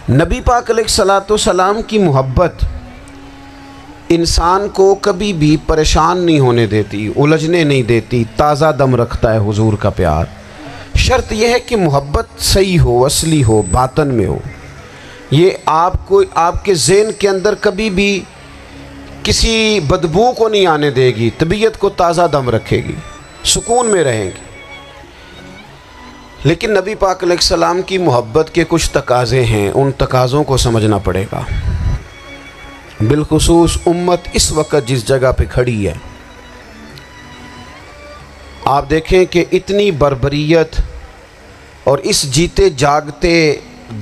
نبی پاک علیہ الصلوۃ والسلام کی محبت انسان کو کبھی بھی پریشان نہیں ہونے دیتی، الجھنے نہیں دیتی، تازہ دم رکھتا ہے حضور کا پیار۔ شرط یہ ہے کہ محبت صحیح ہو، اصلی ہو، باطن میں ہو۔ یہ آپ کے ذہن کے اندر کبھی بھی کسی بدبو کو نہیں آنے دے گی، طبیعت کو تازہ دم رکھے گی، سکون میں رہیں گے۔ لیکن نبی پاک علیہ السلام کی محبت کے کچھ تقاضے ہیں، ان تقاضوں کو سمجھنا پڑے گا۔ بالخصوص امت اس وقت جس جگہ پہ کھڑی ہے، آپ دیکھیں کہ اتنی بربریت اور اس جیتے جاگتے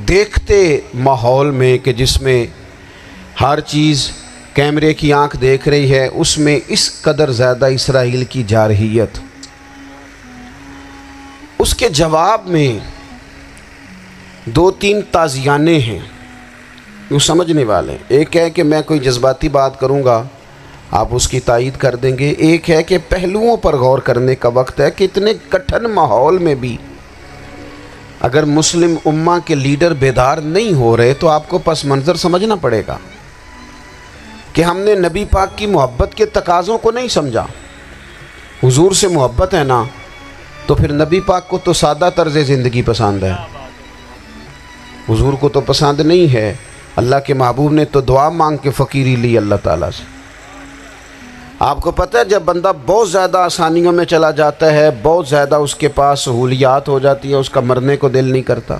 دیکھتے ماحول میں کہ جس میں ہر چیز کیمرے کی آنکھ دیکھ رہی ہے، اس میں اس قدر زیادہ اسرائیل کی جارحیت، اس کے جواب میں دو تین تازیانے ہیں وہ سمجھنے والے۔ ایک ہے کہ میں کوئی جذباتی بات کروں گا، آپ اس کی تائید کر دیں گے۔ ایک ہے کہ پہلوؤں پر غور کرنے کا وقت ہے کہ اتنے کٹھن ماحول میں بھی اگر مسلم امہ کے لیڈر بیدار نہیں ہو رہے تو آپ کو پس منظر سمجھنا پڑے گا کہ ہم نے نبی پاک کی محبت کے تقاضوں کو نہیں سمجھا۔ حضور سے محبت ہے نا، تو پھر نبی پاک کو تو سادہ طرز زندگی پسند ہے، حضور کو تو پسند نہیں ہے۔ اللہ کے محبوب نے تو دعا مانگ کے فقیری لی اللہ تعالیٰ سے۔ آپ کو پتہ ہے جب بندہ بہت زیادہ آسانیوں میں چلا جاتا ہے، بہت زیادہ اس کے پاس سہولیات ہو جاتی ہے، اس کا مرنے کو دل نہیں کرتا۔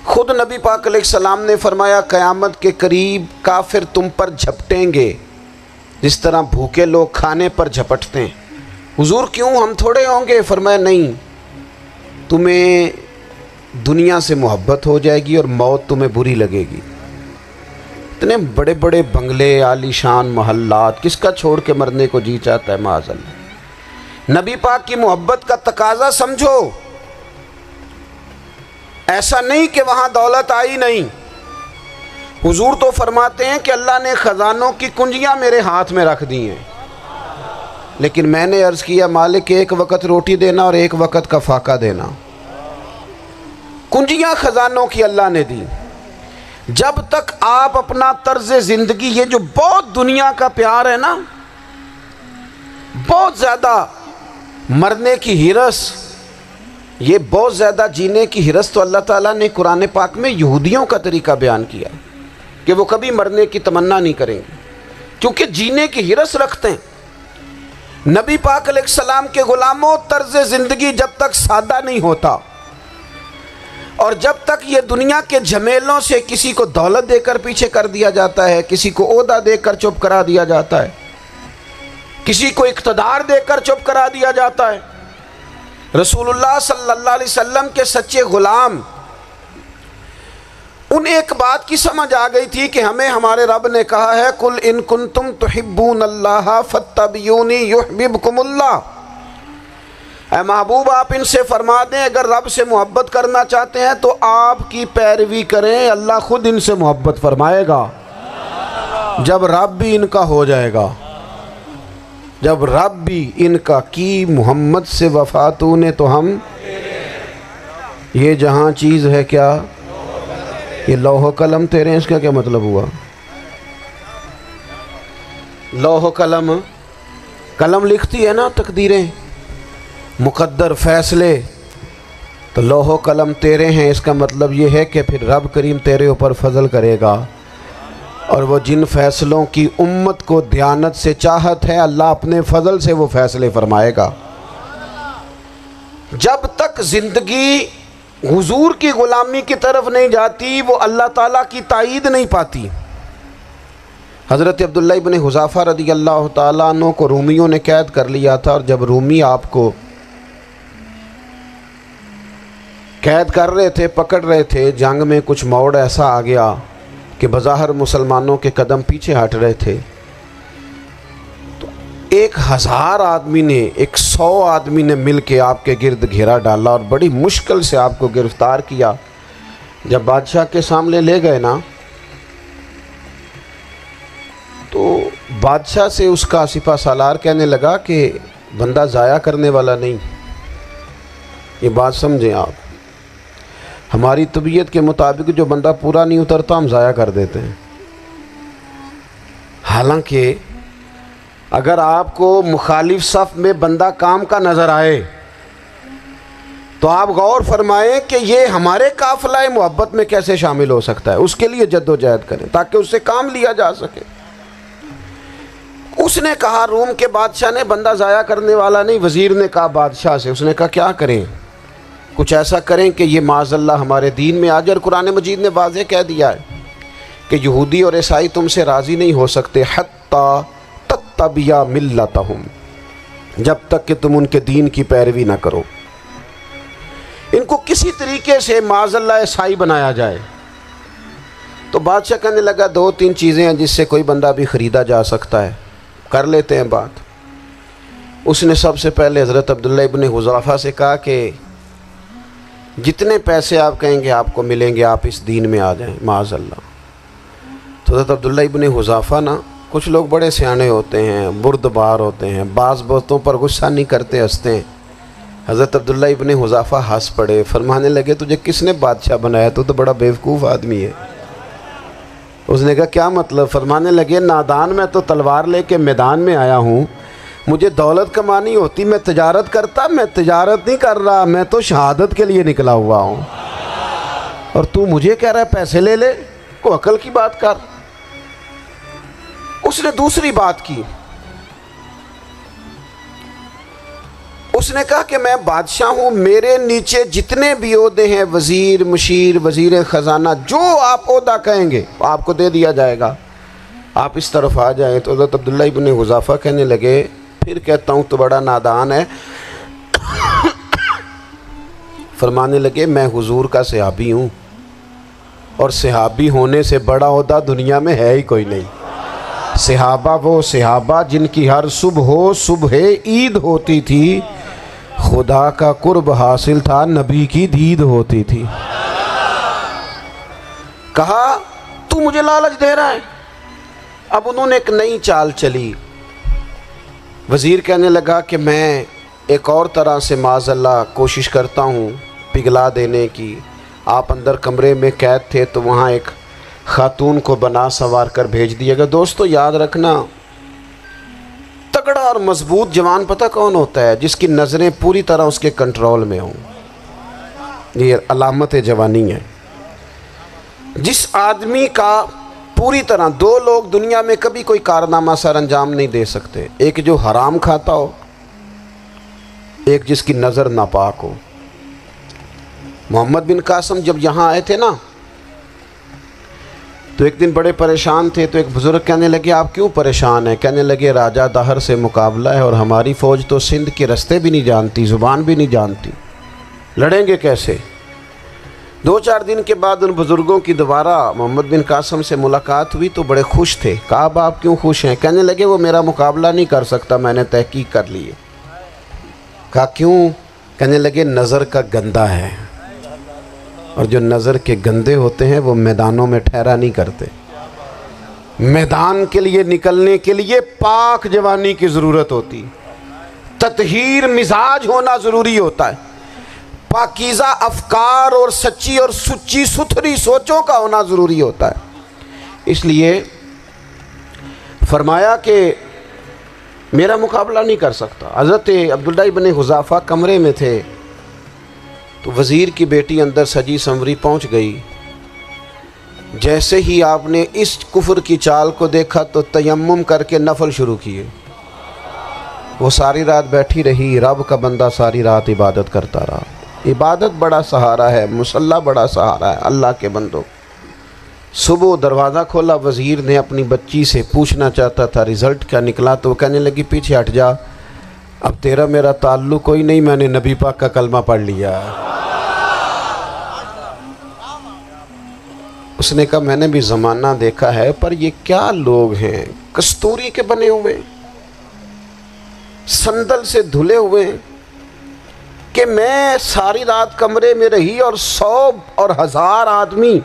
خود نبی پاک علیہ السلام نے فرمایا قیامت کے قریب کافر تم پر جھپٹیں گے جس طرح بھوکے لوگ کھانے پر جھپٹتے ہیں۔ حضور کیوں، ہم تھوڑے ہوں گے؟ فرمایا نہیں، تمہیں دنیا سے محبت ہو جائے گی اور موت تمہیں بری لگے گی۔ اتنے بڑے بڑے بنگلے، عالی شان محلات، کس کا چھوڑ کے مرنے کو جی چاہتا ہے معاذ اللہ۔ نبی پاک کی محبت کا تقاضا سمجھو، ایسا نہیں کہ وہاں دولت آئی نہیں۔ حضور تو فرماتے ہیں کہ اللہ نے خزانوں کی کنجیاں میرے ہاتھ میں رکھ دی ہیں، لیکن میں نے عرض کیا مالک ایک وقت روٹی دینا اور ایک وقت کا فاقہ دینا۔ کنجیاں خزانوں کی اللہ نے دی۔ جب تک آپ اپنا طرز زندگی، یہ جو بہت دنیا کا پیار ہے نا، بہت زیادہ مرنے کی ہرس، یہ بہت زیادہ جینے کی ہرس، تو اللہ تعالیٰ نے قرآن پاک میں یہودیوں کا طریقہ بیان کیا کہ وہ کبھی مرنے کی تمنا نہیں کریں گے کیونکہ جینے کی ہرس رکھتے ہیں۔ نبی پاک علیہ السلام کے غلاموں، طرز زندگی جب تک سادہ نہیں ہوتا اور جب تک یہ دنیا کے جھمیلوں سے کسی کو دولت دے کر پیچھے کر دیا جاتا ہے، کسی کو عہدہ دے کر چپ کرا دیا جاتا ہے، کسی کو اقتدار دے کر چپ کرا دیا جاتا ہے، رسول اللہ صلی اللہ علیہ وسلم کے سچے غلام ان ایک بات کی سمجھ آ گئی تھی کہ ہمیں ہمارے رب نے کہا ہے قل ان کنتم تحبون اللہ فاتبعونی یحببکم اللہ۔ اے محبوب آپ ان سے فرما دیں اگر رب سے محبت کرنا چاہتے ہیں تو آپ کی پیروی کریں، اللہ خود ان سے محبت فرمائے گا جب رب بھی ان کا ہو جائے گا، جب رب بھی ان کا کی محمد سے وفاتوں نے تو ہم، یہ جہاں چیز ہے کیا، یہ لوح و قلم تیرے ہیں، اس کا کیا مطلب ہوا؟ لوح و قلم، قلم لکھتی ہے نا تقدیریں، مقدر فیصلے، تو لوح و قلم تیرے ہیں، اس کا مطلب یہ ہے کہ پھر رب کریم تیرے اوپر فضل کرے گا، اور وہ جن فیصلوں کی امت کو دیانت سے چاہت ہے اللہ اپنے فضل سے وہ فیصلے فرمائے گا۔ جب تک زندگی حضور کی غلامی کی طرف نہیں جاتی وہ اللہ تعالیٰ کی تائید نہیں پاتی۔ حضرت عبداللہ ابن حذافہ رضی اللہ تعالیٰ عنہ کو رومیوں نے قید کر لیا تھا، اور جب رومی آپ کو قید کر رہے تھے، پکڑ رہے تھے، جنگ میں کچھ موڑ ایسا آ گیا کہ بظاہر مسلمانوں کے قدم پیچھے ہٹ رہے تھے، تو 1000 آدمی نے، 100 آدمی نے مل کے آپ کے گرد گھیرا ڈالا اور بڑی مشکل سے آپ کو گرفتار کیا۔ جب بادشاہ کے سامنے لے گئے نا تو بادشاہ سے اس کا سپہ سالار کہنے لگا کہ بندہ ضائع کرنے والا نہیں، یہ بات سمجھیں آپ۔ ہماری طبیعت کے مطابق جو بندہ پورا نہیں اترتا ہم ضائع کر دیتے ہیں۔ حالانکہ اگر آپ کو مخالف صف میں بندہ کام کا نظر آئے تو آپ غور فرمائیں کہ یہ ہمارے قافلہ محبت میں کیسے شامل ہو سکتا ہے، اس کے لیے جد و جہد کریں تاکہ اس سے کام لیا جا سکے۔ اس نے کہا روم کے بادشاہ نے بندہ ضائع کرنے والا نہیں، وزیر نے کہا بادشاہ سے، اس نے کہا کیا کریں؟ کچھ ایسا کریں کہ یہ معاذ اللہ ہمارے دین میں آ جائے، اور قرآن مجید نے واضح کہہ دیا ہے کہ یہودی اور عیسائی تم سے راضی نہیں ہو سکتے حتی تتبع ملتہم، جب تک کہ تم ان کے دین کی پیروی نہ کرو، ان کو کسی طریقے سے معاذ اللہ عیسائی بنایا جائے۔ تو بادشاہ کہنے لگا 2-3 چیزیں ہیں جس سے کوئی بندہ بھی خریدا جا سکتا ہے، کر لیتے ہیں بات۔ اس نے سب سے پہلے حضرت عبداللہ ابن حذافہ سے کہا کہ جتنے پیسے آپ کہیں گے آپ کو ملیں گے، آپ اس دین میں آ جائیں معاذ اللہ۔ تو حضرت عبداللہ ابن حذافہ نا، کچھ لوگ بڑے سیانے ہوتے ہیں، بردبار ہوتے ہیں، بعض باتوں پر غصہ نہیں کرتے، ہنستے ہیں۔ حضرت عبداللہ ابن حذافہ ہنس پڑے، فرمانے لگے تجھے کس نے بادشاہ بنایا؟ تو بڑا بیوقوف آدمی ہے۔ اس نے کہا کیا مطلب؟ فرمانے لگے نادان، میں تو تلوار لے کے میدان میں آیا ہوں، مجھے دولت کمانی ہوتی میں تجارت کرتا، میں تجارت نہیں کر رہا، میں تو شہادت کے لیے نکلا ہوا ہوں، اور تو مجھے کہہ رہا ہے پیسے لے لے، کو عقل کی بات کر۔ اس نے دوسری بات کی، اس نے کہا کہ میں بادشاہ ہوں، میرے نیچے جتنے بھی عہدے ہیں، وزیر، مشیر، وزیر خزانہ، جو آپ عہدہ کہیں گے آپ کو دے دیا جائے گا، آپ اس طرف آ جائیں۔ تو حضرت عبداللہ ابن حذافہ کہنے لگے پھر کہتا ہوں تو بڑا نادان ہے۔ فرمانے لگے میں حضور کا صحابی ہوں، اور صحابی ہونے سے بڑا عہدہ دنیا میں ہے ہی کوئی نہیں۔ صحابہ وہ صحابہ جن کی ہر صبح عید ہوتی تھی، خدا کا قرب حاصل تھا، نبی کی دید ہوتی تھی۔ کہا تو مجھے لالچ دے رہا ہے؟ اب انہوں نے ایک نئی چال چلی۔ وزیر کہنے لگا کہ میں ایک اور طرح سے معاذ اللہ کوشش کرتا ہوں پگھلا دینے کی۔ آپ اندر کمرے میں قید تھے تو وہاں ایک خاتون کو بنا سنوار کر بھیج دیا گیا۔ دوستو یاد رکھنا، تگڑا اور مضبوط جوان پتہ کون ہوتا ہے؟ جس کی نظریں پوری طرح اس کے کنٹرول میں ہوں۔ یہ علامت جوانی ہے۔ جس آدمی کا پوری طرح، 2 لوگ دنیا میں کبھی کوئی کارنامہ سر انجام نہیں دے سکتے، ایک جو حرام کھاتا ہو، ایک جس کی نظر ناپاک ہو۔ محمد بن قاسم جب یہاں آئے تھے نا تو ایک دن بڑے پریشان تھے، تو ایک بزرگ کہنے لگے آپ کیوں پریشان ہیں؟ کہنے لگے راجہ دہر سے مقابلہ ہے، اور ہماری فوج تو سندھ کے رستے بھی نہیں جانتی، زبان بھی نہیں جانتی، لڑیں گے کیسے؟ 2-4 دن کے بعد ان بزرگوں کی دوبارہ محمد بن قاسم سے ملاقات ہوئی تو بڑے خوش تھے۔ کہا اب آپ کیوں خوش ہیں؟ کہنے لگے وہ میرا مقابلہ نہیں کر سکتا، میں نے تحقیق کر لی ہے۔ کہا کیوں؟ کہنے لگے نظر کا گندہ ہے، اور جو نظر کے گندے ہوتے ہیں وہ میدانوں میں ٹھہرا نہیں کرتے۔ میدان کے لیے نکلنے کے لیے پاک جوانی کی ضرورت ہوتی، تطہیر مزاج ہونا ضروری ہوتا ہے، پاکیزہ افکار اور سچی اور سچی ستھری سوچوں کا ہونا ضروری ہوتا ہے۔ اس لیے فرمایا کہ میرا مقابلہ نہیں کر سکتا۔ حضرت عبداللہ ابن حذافہ کمرے میں تھے تو وزیر کی بیٹی اندر سجی سنوری پہنچ گئی۔ جیسے ہی آپ نے اس کفر کی چال کو دیکھا تو تیمم کر کے نفل شروع کیے۔ وہ ساری رات بیٹھی رہی، رب کا بندہ ساری رات عبادت کرتا رہا۔ عبادت بڑا سہارا ہے، مصلی بڑا سہارا ہے اللہ کے بندوں۔ صبح دروازہ کھولا، وزیر نے اپنی بچی سے پوچھنا چاہتا تھا رزلٹ کیا نکلا، تو وہ کہنے لگی پیچھے ہٹ جا، اب تیرا میرا تعلق کوئی نہیں، میں نے نبی پاک کا کلمہ پڑھ لیا۔ اس نے کہا میں نے بھی زمانہ دیکھا ہے، پر یہ کیا لوگ ہیں، کستوری کے بنے ہوئے، سندل سے دھلے ہوئے، کہ میں ساری رات کمرے میں رہی اور 100 اور 1000 آدمی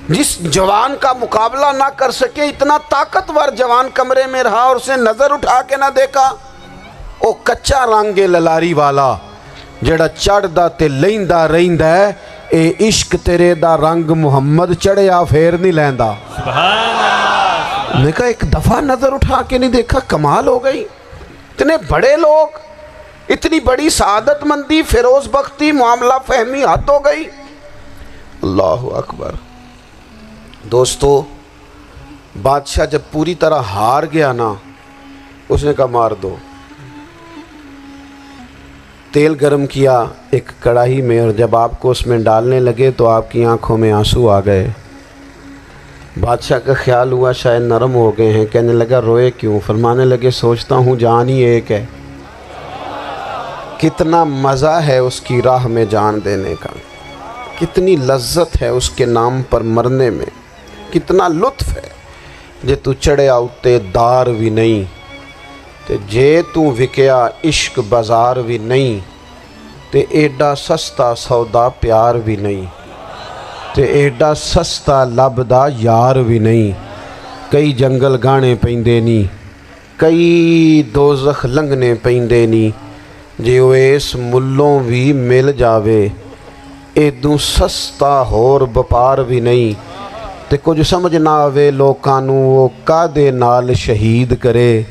جس جوان کا مقابلہ نہ کر سکے، اتنا طاقتور جوان کمرے میں رہا اور اسے نظر اٹھا کے نہ دیکھا۔ او کچا رنگ للاری والا جڑا چڑھدا تے لیندا رہندا ہے، اے عشق تیرے دا رنگ محمد چڑھیا پھر نہیں لیندا۔ سبحان اللہ۔ میں کہا ایک دفعہ نظر اٹھا کے نہیں دیکھا؟ کمال ہو گئی، اتنے بڑے لوگ، اتنی بڑی سعادت مندی، فیروز بختی، معاملہ فہمی حد ہو گئی۔ اللہ اکبر۔ دوستو بادشاہ جب پوری طرح ہار گیا نا، اس نے کہا مار دو۔ تیل گرم کیا ایک کڑاہی میں، اور جب آپ کو اس میں ڈالنے لگے تو آپ کی آنکھوں میں آنسو آ گئے۔ بادشاہ کا خیال ہوا شاید نرم ہو گئے ہیں، کہنے لگا روئے کیوں؟ فرمانے لگے سوچتا ہوں جان ہی ایک ہے، کتنا مزہ ہے اس کی راہ میں جان دینے کا، کتنی لذت ہے اس کے نام پر مرنے میں، کتنا لطف ہے۔ جے تو چڑھیا اتے دار بھی نہیں تے جے تو وکیا عشق بازار بھی نہیں، تے ایڈا سستا سودا پیار بھی نہیں، تے ایڈا سستا لبدا یار بھی نہیں۔ کئی جنگل گانے پیندے نی، کئی دوزخ لنگنے پیندے نی، جے وہ اس ملوں بھی مل جاوے ایدوں سستا ہور بپار بھی نہیں۔ تے کچھ سمجھ نہ آوے لوکاں نوں وہ کادے نال شہید کرے،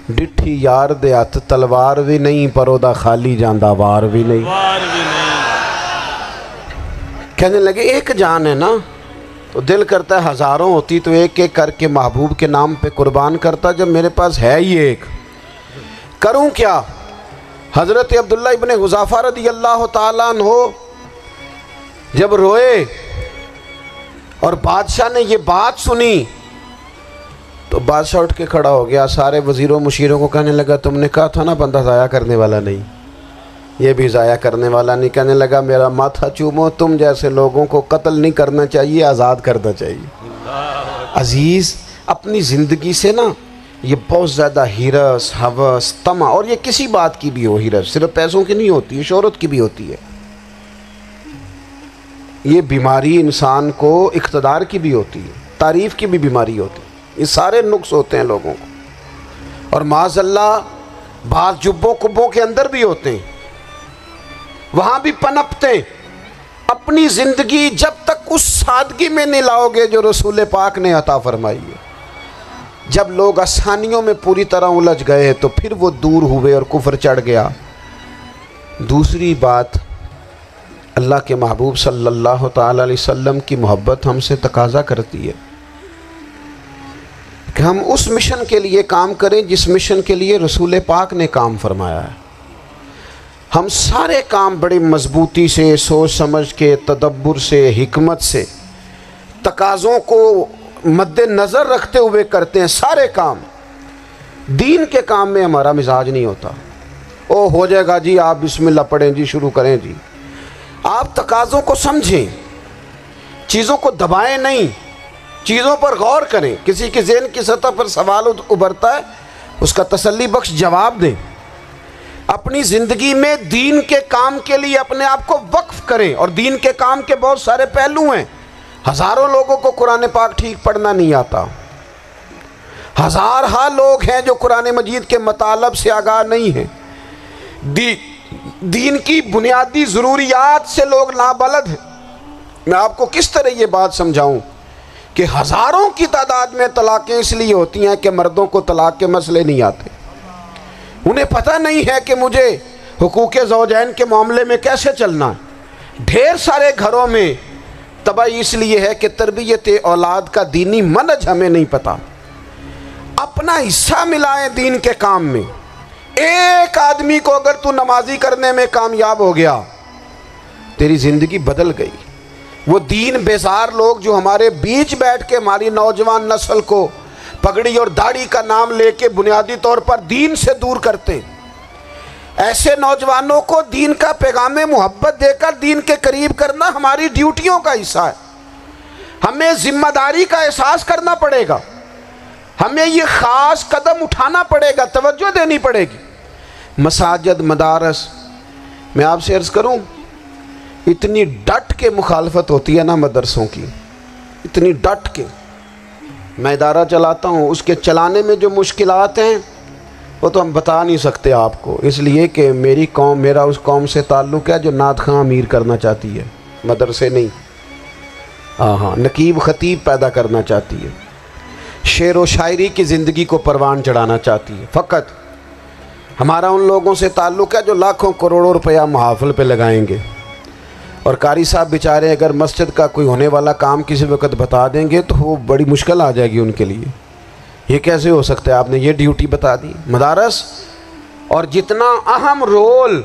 ڈٹھی یار دے ہاتھ تلوار بھی نہیں، پر او دا خالی جاندہ وار بھی نہیں۔ کہنے لگے ایک جان ہے نا، تو دل کرتا ہے ہزاروں ہوتی تو ایک ایک کر کے محبوب کے نام پہ قربان کرتا، جب میرے پاس ہے ہی ایک، کروں کیا؟ حضرت عبداللہ ابن حذافہ رضی اللہ تعالیٰ عنہ جب روئے اور بادشاہ نے یہ بات سنی تو بادشاہ اٹھ کے کھڑا ہو گیا، سارے وزیروں مشیروں کو کہنے لگا تم نے کہا تھا نا بندہ ضائع کرنے والا نہیں، یہ بھی ضائع کرنے والا نہیں۔ کہنے لگا میرا ماتھا چومو، تم جیسے لوگوں کو قتل نہیں کرنا چاہیے، آزاد کرنا چاہیے۔ عزیز اپنی زندگی سے نا یہ بہت زیادہ ہرس، ہوس، طمع، اور یہ کسی بات کی بھی ہو، ہرس صرف پیسوں کی نہیں ہوتی ہے، شہرت کی بھی ہوتی ہے، یہ بیماری انسان کو اقتدار کی بھی ہوتی ہے، تعریف کی بھی بیماری ہوتی ہے، یہ سارے نقص ہوتے ہیں لوگوں کو، اور معاذ اللہ بعض جبوں کبوں کے اندر بھی ہوتے ہیں، وہاں بھی پنپتے ہیں۔ اپنی زندگی جب تک اس سادگی میں نہیں لاؤ گے جو رسول پاک نے عطا فرمائی ہے، جب لوگ آسانیوں میں پوری طرح الجھ گئے تو پھر وہ دور ہوئے اور کفر چڑھ گیا۔ دوسری بات، اللہ کے محبوب صلی اللہ تعالیٰ علیہ وسلم کی محبت ہم سے تقاضا کرتی ہے کہ ہم اس مشن کے لیے کام کریں جس مشن کے لیے رسول پاک نے کام فرمایا ہے۔ ہم سارے کام بڑی مضبوطی سے، سوچ سمجھ کے، تدبر سے، حکمت سے، تقاضوں کو مد نظر رکھتے ہوئے کرتے ہیں سارے کام۔ دین کے کام میں ہمارا مزاج نہیں ہوتا، او ہو جائے گا جی، آپ بسم اللہ پڑھیں جی، شروع کریں جی۔ آپ تقاضوں کو سمجھیں، چیزوں کو دبائیں نہیں، چیزوں پر غور کریں۔ کسی کے ذہن کی سطح پر سوال ابھرتا ہے، اس کا تسلی بخش جواب دیں۔ اپنی زندگی میں دین کے کام کے لیے اپنے آپ کو وقف کریں، اور دین کے کام کے بہت سارے پہلو ہیں۔ ہزاروں لوگوں کو قرآن پاک ٹھیک پڑھنا نہیں آتا، ہزارہا لوگ ہیں جو قرآن مجید کے مطالب سے آگاہ نہیں ہیں، دین کی بنیادی ضروریات سے لوگ نابلد ہیں۔ میں آپ کو کس طرح یہ بات سمجھاؤں کہ ہزاروں کی تعداد میں طلاقیں اس لیے ہوتی ہیں کہ مردوں کو طلاق کے مسئلے نہیں آتے، انہیں پتہ نہیں ہے کہ مجھے حقوق زوجین کے معاملے میں کیسے چلنا ہے۔ ڈھیر سارے گھروں میں تباہی اس لیے ہے کہ تربیت اولاد کا دینی منہج ہمیں نہیں پتہ۔ اپنا حصہ ملائیں دین کے کام میں۔ ایک آدمی کو اگر تو نمازی کرنے میں کامیاب ہو گیا، تیری زندگی بدل گئی۔ وہ دین بیزار لوگ جو ہمارے بیچ بیٹھ کے ہماری نوجوان نسل کو پگڑی اور داڑھی کا نام لے کے بنیادی طور پر دین سے دور کرتے ہیں، ایسے نوجوانوں کو دین کا پیغام محبت دے کر دین کے قریب کرنا ہماری ڈیوٹیوں کا حصہ ہے۔ ہمیں ذمہ داری کا احساس کرنا پڑے گا، ہمیں یہ خاص قدم اٹھانا پڑے گا، توجہ دینی پڑے گی۔ مساجد، مدارس، میں آپ سے عرض کروں، اتنی ڈٹ کے مخالفت ہوتی ہے نا مدرسوں کی، اتنی ڈٹ کے۔ میں ادارہ چلاتا ہوں، اس کے چلانے میں جو مشکلات ہیں وہ تو ہم بتا نہیں سکتے آپ کو، اس لیے کہ میری قوم، میرا اس قوم سے تعلق ہے جو نعت خواں امیر کرنا چاہتی ہے، مدرسے نہیں. ہاں نقیب خطیب پیدا کرنا چاہتی ہے, شعر و شاعری کی زندگی کو پروان چڑھانا چاہتی ہے. فقط ہمارا ان لوگوں سے تعلق ہے جو لاکھوں کروڑوں روپیہ محافل پہ لگائیں گے, اور قاری صاحب بیچارے اگر مسجد کا کوئی ہونے والا کام کسی وقت بتا دیں گے تو وہ بڑی مشکل آ جائے گی ان کے لیے. یہ کیسے ہو سکتا ہے, آپ نے یہ ڈیوٹی بتا دی. مدارس اور جتنا اہم رول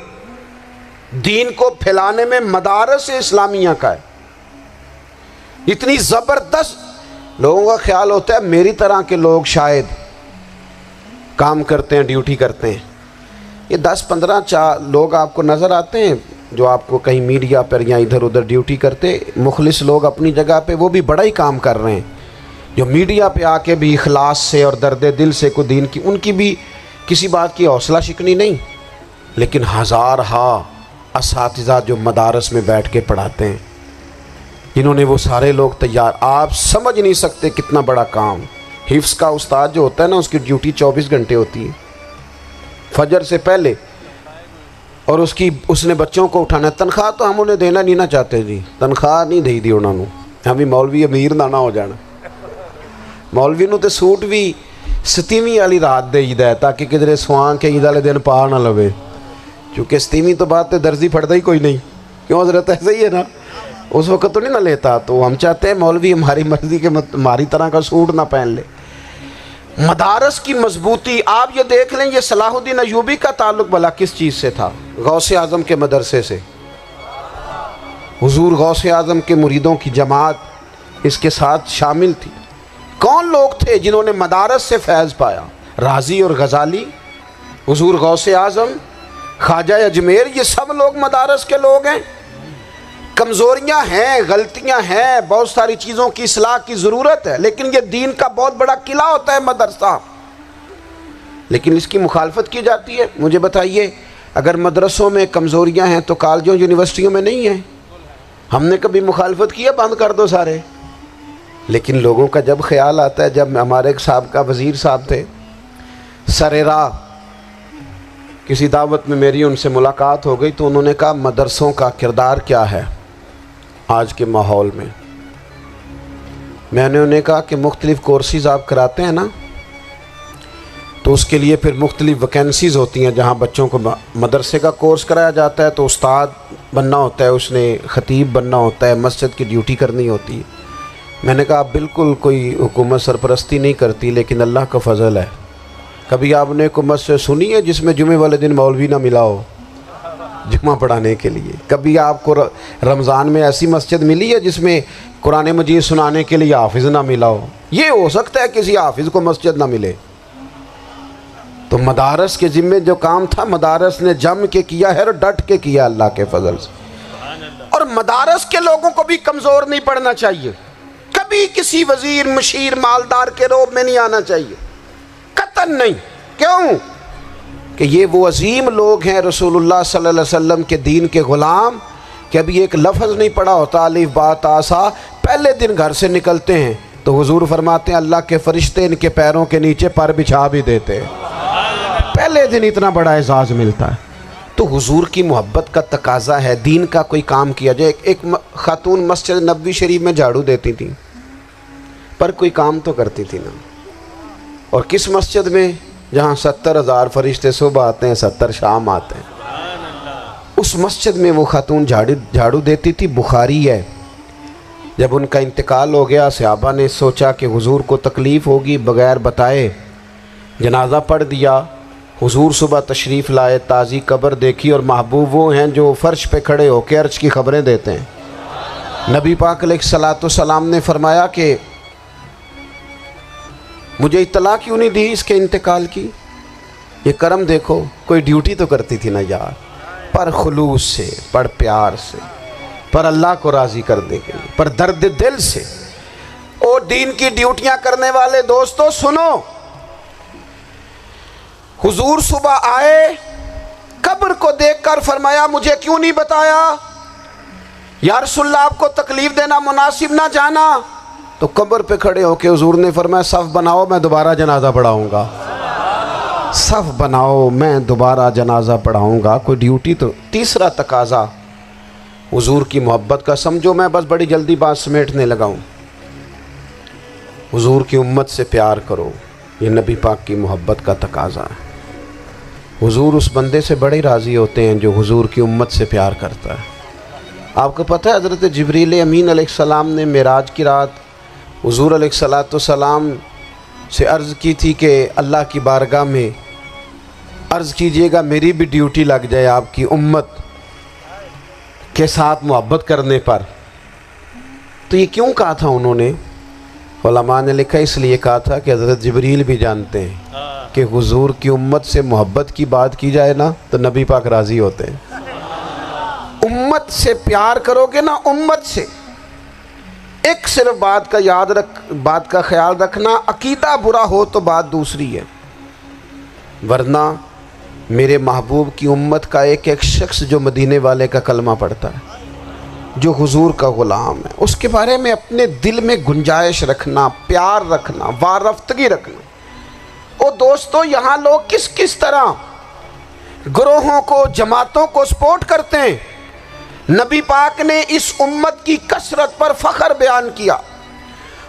دین کو پھیلانے میں مدارس اسلامیہ کا ہے, اتنی زبردست. لوگوں کا خیال ہوتا ہے میری طرح کے لوگ شاید کام کرتے ہیں, ڈیوٹی کرتے ہیں. یہ 10-15 لوگ آپ کو نظر آتے ہیں جو آپ کو کہیں میڈیا پر یا ادھر ادھر ڈیوٹی کرتے. مخلص لوگ اپنی جگہ پہ وہ بھی بڑا ہی کام کر رہے ہیں, جو میڈیا پہ آ کے بھی اخلاص سے اور درد دل سے کو دین کی, ان کی بھی کسی بات کی حوصلہ شکنی نہیں. لیکن ہزارہا اساتذہ جو مدارس میں بیٹھ کے پڑھاتے ہیں, جنہوں نے وہ سارے لوگ تیار, آپ سمجھ نہیں سکتے کتنا بڑا کام. حفظ کا استاد جو ہوتا ہے نا, اس کی ڈیوٹی 24 گھنٹے ہوتی ہے فجر سے پہلے, اور اس نے بچوں کو اٹھانا ہے. تنخواہ تو ہم انہیں دینا نہیں نہ چاہتے جی, تنخواہ نہیں دے دی انہوں نے. ہمیں مولوی امیر نہ ہو جانا. مولوی نو تے سوٹ بھی 27ویں والی رات دے ہے تاکہ کدھر سوان کے عید والے دن پا نہ لوے, کیونکہ 27ویں تو بعد تے درزی پھڑتا ہی کوئی نہیں. کیوں حضرت ایسا ہی ہے نا, اس وقت تو نہیں نہ لیتا. تو ہم چاہتے ہیں مولوی ہماری مرضی کے ہماری طرح کا سوٹ نہ پہن لے. مدارس کی مضبوطی آپ یہ دیکھ لیں, یہ صلاح الدین ایوبی کا تعلق بھلا کس چیز سے تھا؟ غوث اعظم کے مدرسے سے. حضور غوث اعظم کے مریدوں کی جماعت اس کے ساتھ شامل تھی. کون لوگ تھے جنہوں نے مدارس سے فیض پایا؟ رازی اور غزالی, حضور غوث اعظم, خواجہ اجمیر, یہ سب لوگ مدارس کے لوگ ہیں. کمزوریاں ہیں, غلطیاں ہیں, بہت ساری چیزوں کی اصلاح کی ضرورت ہے, لیکن یہ دین کا بہت بڑا قلعہ ہوتا ہے مدرسہ. لیکن اس کی مخالفت کی جاتی ہے. مجھے بتائیے, اگر مدرسوں میں کمزوریاں ہیں تو کالجوں یونیورسٹیوں میں نہیں ہیں؟ ہم نے کبھی مخالفت کی ہے بند کر دو سارے؟ لیکن لوگوں کا جب خیال آتا ہے, جب ہمارے ایک سابقہ وزیر صاحب تھے سر راہ, کسی دعوت میں میری ان سے ملاقات ہو گئی تو انہوں نے کہا مدرسوں کا کردار کیا ہے آج کے ماحول میں؟ میں نے انہیں کہا کہ مختلف کورسز آپ کراتے ہیں نا, تو اس کے لیے پھر مختلف ویکینسیز ہوتی ہیں. جہاں بچوں کو مدرسے کا کورس کرایا جاتا ہے تو استاد بننا ہوتا ہے, اس نے خطیب بننا ہوتا ہے, مسجد کی ڈیوٹی کرنی ہوتی ہے. میں نے کہا آپ بالکل کوئی حکومت سرپرستی نہیں کرتی, لیکن اللہ کا فضل ہے. کبھی آپ نے حکومت سے سنی ہے جس میں جمعے والے دن مولوی نہ ملا ہو جمعہ پڑھانے کے لیے؟ کبھی آپ کو رمضان میں ایسی مسجد ملی ہے جس میں قرآن مجید سنانے کے لیے حافظ نہ ملا ہو؟ یہ ہو سکتا ہے کسی حافظ کو مسجد نہ ملے. تو مدارس کے ذمے جو کام تھا مدارس نے جم کے کیا ہے اور ڈٹ کے کیا اللہ کے فضل سے. اور مدارس کے لوگوں کو بھی کمزور نہیں پڑنا چاہیے, کبھی کسی وزیر مشیر مالدار کے روب میں نہیں آنا چاہیے, قطعاً نہیں. کیوں کہ یہ وہ عظیم لوگ ہیں رسول اللہ صلی اللہ علیہ وسلم کے دین کے غلام, کہ ابھی ایک لفظ نہیں پڑھا ہوتا الف با تا سا, پہلے دن گھر سے نکلتے ہیں تو حضور فرماتے ہیں اللہ کے فرشتے ان کے پیروں کے نیچے پر بچھا بھی دیتے ہیں. پہلے دن اتنا بڑا اعزاز ملتا ہے. تو حضور کی محبت کا تقاضا ہے دین کا کوئی کام کیا جائے. ایک خاتون مسجد نبوی شریف میں جھاڑو دیتی تھی پر کوئی کام تو کرتی تھی نا. اور کس مسجد میں؟ جہاں 70,000 فرشتے صبح آتے ہیں 70 شام آتے ہیں. اس مسجد میں وہ خاتون جھاڑو دیتی تھی. بخاری ہے, جب ان کا انتقال ہو گیا صحابہ نے سوچا کہ حضور کو تکلیف ہوگی, بغیر بتائے جنازہ پڑھ دیا. حضور صبح تشریف لائے, تازی قبر دیکھی, اور محبوب وہ ہیں جو فرش پہ کھڑے ہو کے عرش کی خبریں دیتے ہیں. نبی پاک علیہ الصلوۃ والسلام نے فرمایا کہ مجھے اطلاع کیوں نہیں دی اس کے انتقال کی؟ یہ کرم دیکھو, کوئی ڈیوٹی تو کرتی تھی نا یار, پر خلوص سے, پر پیار سے, پر اللہ کو راضی کرنے کے لیے, پر درد دل سے. اور دین کی ڈیوٹیاں کرنے والے دوستو سنو, حضور صبح آئے, قبر کو دیکھ کر فرمایا مجھے کیوں نہیں بتایا؟ یا رسول اللہ آپ کو تکلیف دینا مناسب نہ جانا. تو قبر پہ کھڑے ہو کے حضور نے فرمایا صف بناؤ میں دوبارہ جنازہ پڑھاؤں گا. صف بناؤ میں دوبارہ جنازہ پڑھاؤں گا. کوئی ڈیوٹی تو. تیسرا تقاضا حضور کی محبت کا سمجھو، میں بس بڑی جلدی بات سمیٹنے لگا ہوں۔ حضور کی امت سے پیار کرو، یہ نبی پاک کی محبت کا تقاضا ہے۔ حضور اس بندے سے بڑے راضی ہوتے ہیں جو حضور کی امت سے پیار کرتا ہے۔ آپ کو پتہ ہے حضرت جبریل امین علیہ السلام نے معراج کی رات حضور علیہ السلام سے عرض کی تھی کہ اللہ کی بارگاہ میں عرض کیجئے گا میری بھی ڈیوٹی لگ جائے آپ کی امت کے ساتھ محبت کرنے پر۔ تو یہ کیوں کہا تھا انہوں نے؟ علماء نے لکھا اس لیے کہا تھا کہ حضرت جبریل بھی جانتے ہیں کہ حضور کی امت سے محبت کی بات کی جائے نا تو نبی پاک راضی ہوتے ہیں۔ امت سے پیار کرو گے نا، امت سے ایک صرف بات کا خیال رکھنا، عقیدہ برا ہو تو بات دوسری ہے، ورنہ میرے محبوب کی امت کا ایک ایک شخص جو مدینے والے کا کلمہ پڑھتا ہے، جو حضور کا غلام ہے، اس کے بارے میں اپنے دل میں گنجائش رکھنا، پیار رکھنا، وارفتگی رکھنا۔ اور دوستو یہاں لوگ کس طرح گروہوں کو، جماعتوں کو سپورٹ کرتے ہیں۔ نبی پاک نے اس امت کی کثرت پر فخر بیان کیا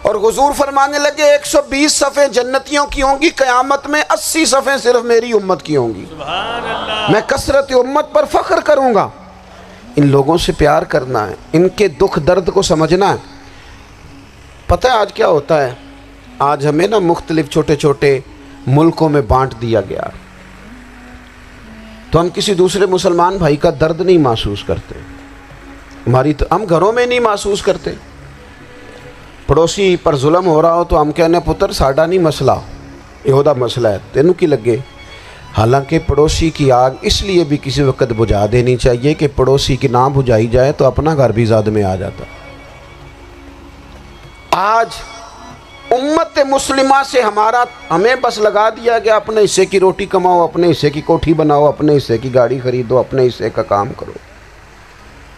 اور حضور فرمانے لگے 120 صفیں جنتیوں کی ہوں گی، قیامت میں 80 صفیں صرف میری امت کی ہوں گی۔ سبحان اللہ۔ میں کثرت امت پر فخر کروں گا۔ ان لوگوں سے پیار کرنا ہے، ان کے دکھ درد کو سمجھنا ہے۔ پتہ ہے آج کیا ہوتا ہے؟ آج ہمیں نا مختلف چھوٹے چھوٹے ملکوں میں بانٹ دیا گیا، تو ہم کسی دوسرے مسلمان بھائی کا درد نہیں محسوس کرتے، ہم گھروں میں نہیں محسوس کرتے۔ پڑوسی پر ظلم ہو رہا ہو تو ہم کہنے پتر ساڈا نہیں مسئلہ، یہ دا مسئلہ ہے، تینوں کی لگے۔ حالانکہ پڑوسی کی آگ اس لیے بھی کسی وقت بجھا دینی چاہیے کہ پڑوسی کی نہ بجھائی جائے تو اپنا گھر بھی زاد میں آ جاتا۔ آج امت مسلمہ سے ہمیں بس لگا دیا گیا اپنے حصے کی روٹی کماؤ، اپنے حصے کی کوٹھی بناؤ، اپنے حصے کی گاڑی خریدو، اپنے حصے کا کام کرو۔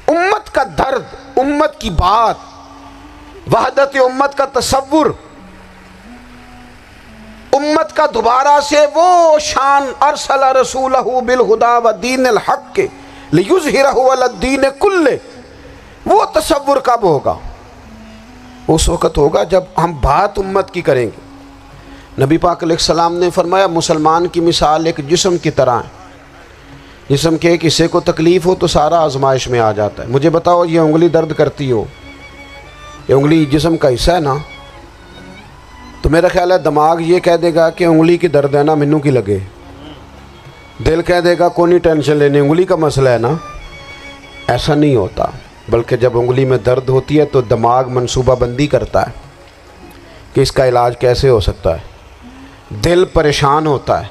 امت کا درد، امت کی بات، وحدت امت کا تصور، امت کا دوبارہ سے وہ شان ارسل رسولہ بالہدی ودین الحق لیظہرہ علی الدین کلہ، وہ تصور کب ہوگا؟ اس وقت ہوگا جب ہم بات امت کی کریں گے۔ نبی پاک علیہ السلام نے فرمایا مسلمان کی مثال ایک جسم کی طرح ہے، جسم کے ایک حصے کو تکلیف ہو تو سارا آزمائش میں آ جاتا ہے۔ مجھے بتاؤ یہ انگلی درد کرتی ہو، یہ انگلی جسم کا حصہ ہے نا، تو میرا خیال ہے دماغ یہ کہہ دے گا کہ انگلی کی درد ہے نا مینوں کی لگے، دل کہہ دے گا کوئی نہیں ٹینشن لینے، انگلی کا مسئلہ ہے نا۔ ایسا نہیں ہوتا، بلکہ جب انگلی میں درد ہوتی ہے تو دماغ منصوبہ بندی کرتا ہے کہ اس کا علاج کیسے ہو سکتا ہے، دل پریشان ہوتا ہے،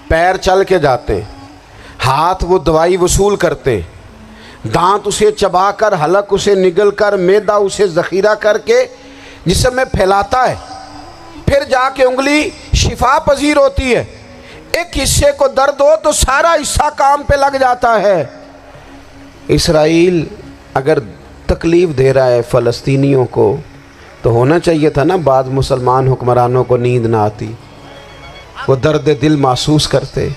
پیر چل کے جاتے ہیں، ہاتھ وہ دوائی وصول کرتے، دانت اسے چبا کر، حلق اسے نگل کر، معدہ اسے ذخیرہ کر کے جسم میں پھیلاتا ہے، پھر جا کے انگلی شفا پذیر ہوتی ہے۔ ایک حصے کو درد ہو تو سارا حصہ کام پہ لگ جاتا ہے۔ اسرائیل اگر تکلیف دے رہا ہے فلسطینیوں کو تو ہونا چاہیے تھا نا بعض مسلمان حکمرانوں کو نیند نہ آتی، وہ درد دل محسوس کرتے۔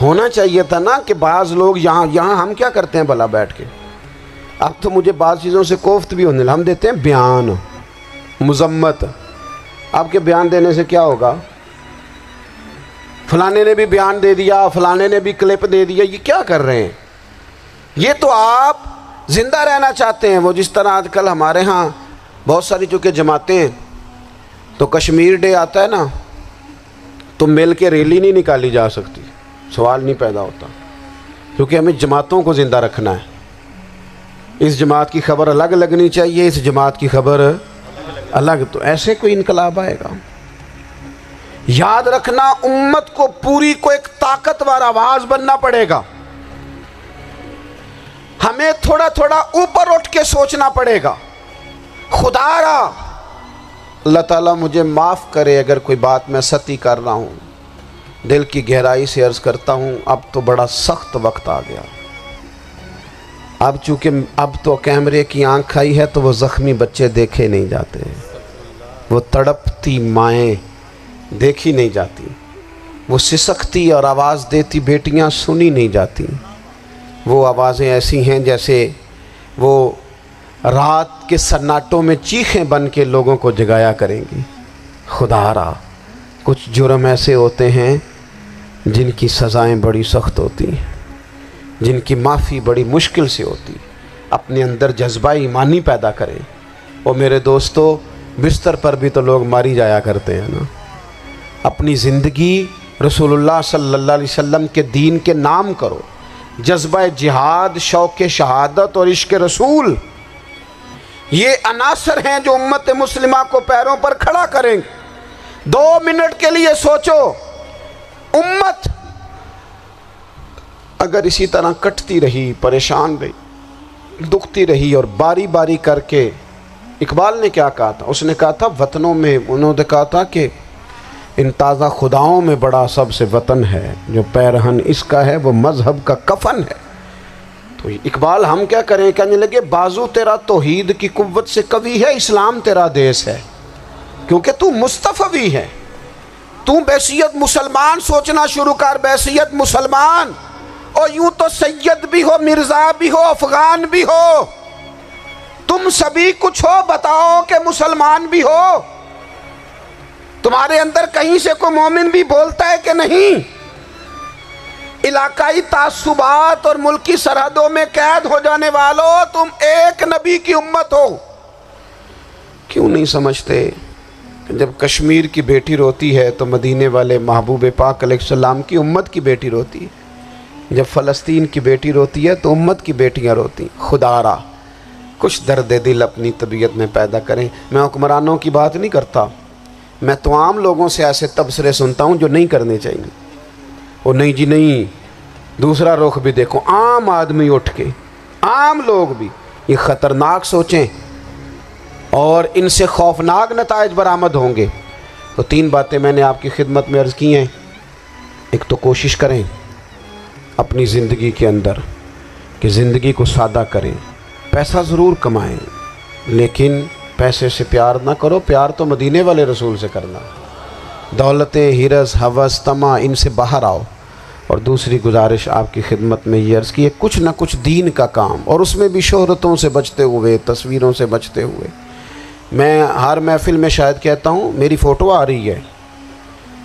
ہونا چاہیے تھا نا کہ بعض لوگ یہاں ہم کیا کرتے ہیں بھلا بیٹھ کے، اب تو مجھے بعض چیزوں سے کوفت بھی ہونے لگا، ہم دیتے ہیں بیان، مذمت۔ آپ کے بیان دینے سے کیا ہوگا؟ فلانے نے بھی بیان دے دیا، فلانے نے بھی کلپ دے دیا، یہ کیا کر رہے ہیں؟ یہ تو آپ زندہ رہنا چاہتے ہیں۔ وہ جس طرح آج کل ہمارے ہاں بہت ساری چونکہ جماعتیں ہیں تو کشمیر ڈے آتا ہے نا تو مل کے ریلی نہیں نکالی جا سکتی، سوال نہیں پیدا ہوتا، کیونکہ ہمیں جماعتوں کو زندہ رکھنا ہے۔ اس جماعت کی خبر الگ لگنی چاہیے، اس جماعت کی خبر الگ، تو ایسے کوئی انقلاب آئے گا؟ یاد رکھنا امت کو پوری کو ایک طاقتور آواز بننا پڑے گا، ہمیں تھوڑا تھوڑا اوپر اٹھ کے سوچنا پڑے گا۔ خدا را اللہ تعالیٰ مجھے معاف کرے اگر کوئی بات میں ستی کر رہا ہوں، دل کی گہرائی سے عرض کرتا ہوں اب تو بڑا سخت وقت آ گیا۔ اب چونکہ اب تو کیمرے کی آنکھ آئی ہے تو وہ زخمی بچے دیکھے نہیں جاتے، وہ تڑپتی مائیں دیکھی نہیں جاتی، وہ سسکتی اور آواز دیتی بیٹیاں سنی نہیں جاتی۔ وہ آوازیں ایسی ہیں جیسے وہ رات کے سناٹوں میں چیخیں بن کے لوگوں کو جگایا کریں گی۔ خدا را کچھ جرم ایسے ہوتے ہیں جن کی سزائیں بڑی سخت ہوتی ہیں، جن کی معافی بڑی مشکل سے ہوتی ہے۔ اپنے اندر جذبہ ایمانی پیدا کریں۔ اور میرے دوستو، بستر پر بھی تو لوگ ماری جایا کرتے ہیں نا۔ اپنی زندگی رسول اللہ صلی اللہ علیہ وسلم کے دین کے نام کرو۔ جذبہ جہاد، شوق شہادت اور عشق رسول، یہ عناصر ہیں جو امت مسلمہ کو پیروں پر کھڑا کریں گے۔ 2 منٹ کے لیے سوچو، امت اگر اسی طرح کٹتی رہی، پریشان رہی، دکھتی رہی، اور باری باری کر کے، اقبال نے کیا کہا تھا؟ اس نے کہا تھا وطنوں میں، انہوں نے کہا تھا کہ ان تازہ خداؤں میں بڑا سب سے وطن ہے، جو پیرہن اس کا ہے وہ مذہب کا کفن ہے۔ تو اقبال ہم کیا کریں؟ کہنے لگے بازو تیرا توحید کی قوت سے قوی ہے، اسلام تیرا دیس ہے، کیونکہ تو مصطفی ہے۔ تو بحیثیت مسلمان سوچنا شروع کر، بحیثیت مسلمان، اور یوں تو سید بھی ہو، مرزا بھی ہو، افغان بھی ہو، تم سبھی کچھ ہو، بتاؤ کہ مسلمان بھی ہو۔ تمہارے اندر کہیں سے کوئی مومن بھی بولتا ہے کہ نہیں؟ علاقائی تعصبات اور ملکی سرحدوں میں قید ہو جانے والوں، تم ایک نبی کی امت ہو۔ کیوں نہیں سمجھتے کہ جب کشمیر کی بیٹی روتی ہے تو مدینے والے محبوب پاک علیہ السلام کی امت کی بیٹی روتی ہے، جب فلسطین کی بیٹی روتی ہے تو امت کی بیٹیاں روتی ہیں۔ خدا را کچھ درد دل اپنی طبیعت میں پیدا کریں۔ میں حکمرانوں کی بات نہیں کرتا، میں تو عام لوگوں سے ایسے تبصرے سنتا ہوں جو نہیں کرنے چاہیے۔ وہ نہیں جی نہیں، دوسرا رخ بھی دیکھو، عام آدمی اٹھ کے، عام لوگ بھی یہ خطرناک سوچیں اور ان سے خوفناک نتائج برآمد ہوں گے۔ تو 3 باتیں میں نے آپ کی خدمت میں عرض کی ہیں۔ ایک تو کوشش کریں اپنی زندگی کے اندر کہ زندگی کو سادہ کریں، پیسہ ضرور کمائیں لیکن پیسے سے پیار نہ کرو، پیار تو مدینے والے رسول سے کرنا۔ دولتیں، ہرس، ہوس، طمع، ان سے باہر آؤ۔ اور دوسری گزارش آپ کی خدمت میں یہ عرض کی ہے، کچھ نہ کچھ دین کا کام، اور اس میں بھی شہرتوں سے بچتے ہوئے، تصویروں سے بچتے ہوئے۔ میں ہر محفل میں شاید کہتا ہوں میری فوٹو آ رہی ہے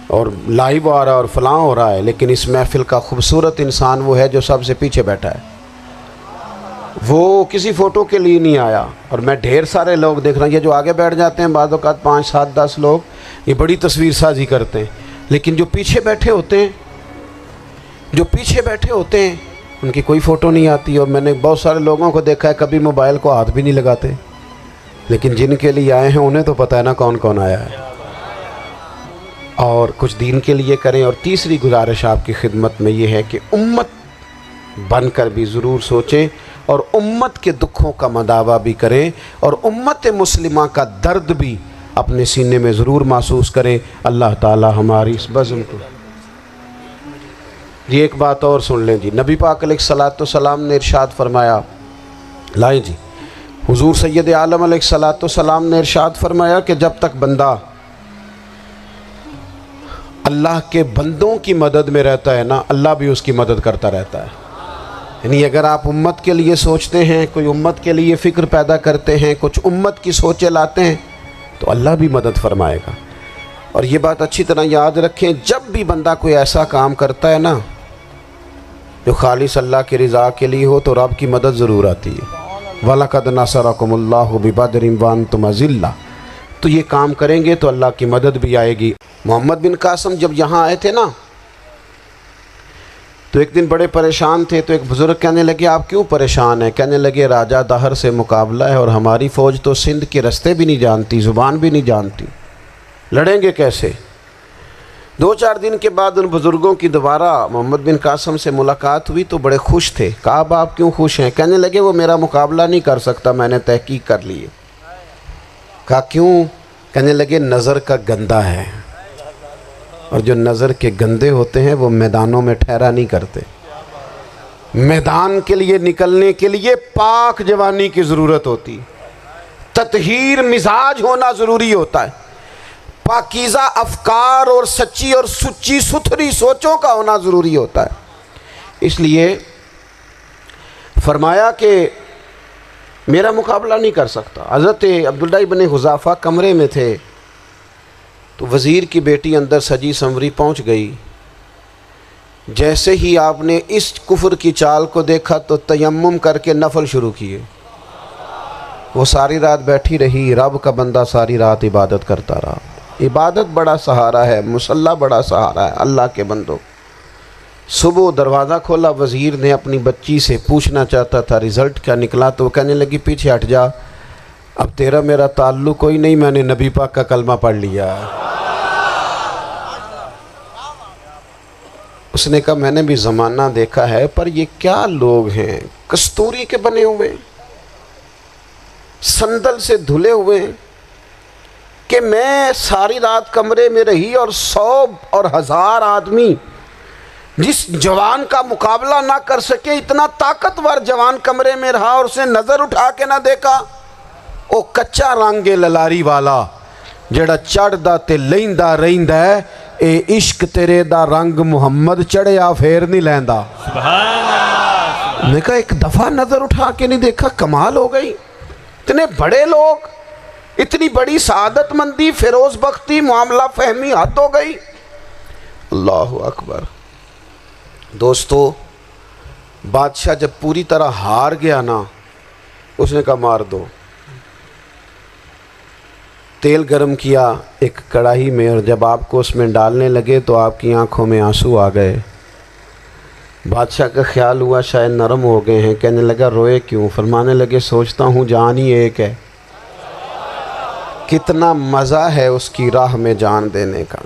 اور لائیو آ رہا ہے اور فلاں ہو رہا ہے، لیکن اس محفل کا خوبصورت انسان وہ ہے جو سب سے پیچھے بیٹھا ہے۔ وہ کسی فوٹو کے لیے نہیں آیا۔ اور میں ڈھیر سارے لوگ دیکھ رہا ہوں، یہ جو آگے بیٹھ جاتے ہیں بعض اوقات 5، 7، 10 لوگ، یہ بڑی تصویر سازی کرتے ہیں، لیکن جو پیچھے بیٹھے ہوتے ہیں، ان کی کوئی فوٹو نہیں آتی۔ اور میں نے بہت سارے لوگوں کو دیکھا ہے کبھی موبائل کو ہاتھ بھی نہیں لگاتے، لیکن جن کے لیے آئے ہیں انہیں تو پتہ ہے نا کون کون آیا ہے۔ اور کچھ دین کے لیے کریں۔ اور تیسری گزارش آپ کی خدمت میں یہ ہے کہ امت بن کر بھی ضرور سوچیں اور امت کے دکھوں کا مداوع بھی کریں، اور امت مسلمہ کا درد بھی اپنے سینے میں ضرور محسوس کریں۔ اللہ تعالی ہماری اس بزم کو جی ایک بات اور سن لیں جی۔ نبی پاک علیہ السلام نے ارشاد فرمایا، لائیں جی، حضور سید عالم علیہ السلام نے ارشاد فرمایا کہ جب تک بندہ اللہ کے بندوں کی مدد میں رہتا ہے نا، اللہ بھی اس کی مدد کرتا رہتا ہے۔ یعنی اگر آپ امت کے لیے سوچتے ہیں، کوئی امت کے لیے فکر پیدا کرتے ہیں، کچھ امت کی سوچیں لاتے ہیں، تو اللہ بھی مدد فرمائے گا۔ اور یہ بات اچھی طرح یاد رکھیں، جب بھی بندہ کوئی ایسا کام کرتا ہے نا جو خالص اللہ کی رضا کے لیے ہو، تو رب کی مدد ضرور آتی ہے۔ وَلَقَدْ نَصَرَكُمُ اللَّهُ بِبَدْرٍ وَأَنْتُمْ أَذِلَّةٌ۔ تو یہ کام کریں گے تو اللہ کی مدد بھی آئے گی۔ محمد بن قاسم جب یہاں آئے تھے نا، تو ایک دن بڑے پریشان تھے، تو ایک بزرگ کہنے لگے آپ کیوں پریشان ہیں؟ کہنے لگے راجہ دہر سے مقابلہ ہے اور ہماری فوج تو سندھ کے رستے بھی نہیں جانتی، زبان بھی نہیں جانتی، لڑیں گے کیسے؟ 2-4 دن کے بعد ان بزرگوں کی دوبارہ محمد بن قاسم سے ملاقات ہوئی تو بڑے خوش تھے۔ کہا اب آپ کیوں خوش ہیں؟ کہنے لگے وہ میرا مقابلہ نہیں کر سکتا، میں نے تحقیق کر لی ہے۔ کہا کیوں؟ کہنے لگے نظر کا گندہ ہے، اور جو نظر کے گندے ہوتے ہیں وہ میدانوں میں ٹھہرا نہیں کرتے۔ میدان کے لیے نکلنے کے لیے پاک جوانی کی ضرورت ہوتی، تطہیر مزاج ہونا ضروری ہوتا ہے، پاکیزہ افکار اور سچی اور سچی ستھری سوچوں کا ہونا ضروری ہوتا ہے۔ اس لیے فرمایا کہ میرا مقابلہ نہیں کر سکتا۔ حضرت عبداللہ ابن حذافہ کمرے میں تھے تو وزیر کی بیٹی اندر سجی سنوری پہنچ گئی۔ جیسے ہی آپ نے اس کفر کی چال کو دیکھا تو تیمم کر کے نفل شروع کیے۔ وہ ساری رات بیٹھی رہی، رب کا بندہ ساری رات عبادت کرتا رہا۔ عبادت بڑا سہارا ہے، مصلی بڑا سہارا ہے اللہ کے بندوں۔ صبح دروازہ کھولا، وزیر نے اپنی بچی سے پوچھنا چاہتا تھا رزلٹ کیا نکلا، تو وہ کہنے لگی پیچھے ہٹ جا، اب تیرا میرا تعلق کوئی نہیں، میں نے نبی پاک کا کلمہ پڑھ لیا۔ اس نے کہا میں نے بھی زمانہ دیکھا ہے، پر یہ کیا لوگ ہیں، کستوری کے بنے ہوئے، سندل سے دھلے ہوئے ہیں، کہ میں ساری رات کمرے میں رہی اور 100 اور 1000 آدمی جس جوان کا مقابلہ نہ کر سکے، اتنا طاقتور جوان کمرے میں رہا اور اسے نظر اٹھا کے نہ دیکھا۔ او کچا رنگے للاری والا جڑا چڑھ دا تے لیندا رہیندا ہے، اے عشق تیرے دا رنگ محمد چڑھیا پھر نہیں لیندا۔ سبحان اللہ۔ میں کہا ایک دفعہ نظر اٹھا کے نہیں دیکھا، کمال ہو گئی۔ اتنے بڑے لوگ، اتنی بڑی سعادت مندی، فیروز بختی، معاملہ فہمی، حد ہو گئی۔ اللہ اکبر۔ دوستو، بادشاہ جب پوری طرح ہار گیا نا، اس نے کہا مار دو۔ تیل گرم کیا ایک کڑاہی میں، اور جب آپ کو اس میں ڈالنے لگے تو آپ کی آنکھوں میں آنسو آ گئے۔ بادشاہ کا خیال ہوا شاید نرم ہو گئے ہیں، کہنے لگا روئے کیوں؟ فرمانے لگے سوچتا ہوں جان ہی ایک ہے، کتنا مزہ ہے اس کی راہ میں جان دینے کا،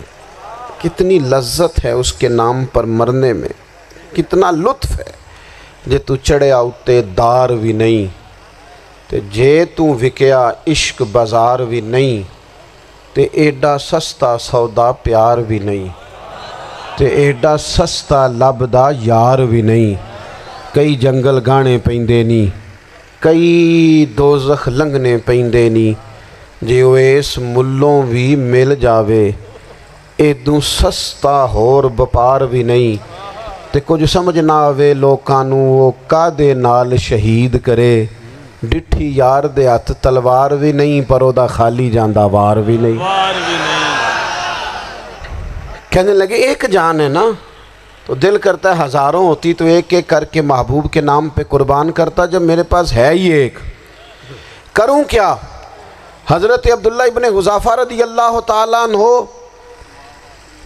کتنی لذت ہے اس کے نام پر مرنے میں، کتنا لطف ہے۔ جے تو چڑھیا اتے دار بھی نہیں تے جے تو وکیا عشق بازار بھی نہیں، تے ایڈا سستا سودا پیار بھی نہیں، تے ایڈا سستا لبدا یار بھی نہیں۔ کئی جنگل گانے پیندے نہیں، کئی دوزخ لنگنے پیندے نہیں، جے وہ اس ملوں بھی مل جاوے ایدوں سستا ہور بپار بھی نہیں۔ تے کچھ سمجھ نہ آوے لوکاں نوں وہ کادے نال شہید کرے، ڈٹھی یار دے ہاتھ تلوار بھی نہیں، پر او دا خالی جاندہ وار بھی نہیں۔ وار بھی نہیں۔ کہنے لگے ایک جان ہے نا، تو دل کرتا ہے ہزاروں ہوتی تو ایک ایک کر کے محبوب کے نام پہ قربان کرتا، جب میرے پاس ہے ہی ایک، کروں کیا؟ حضرت عبداللہ ابن حذافہ رضی اللہ تعالیٰ عنہ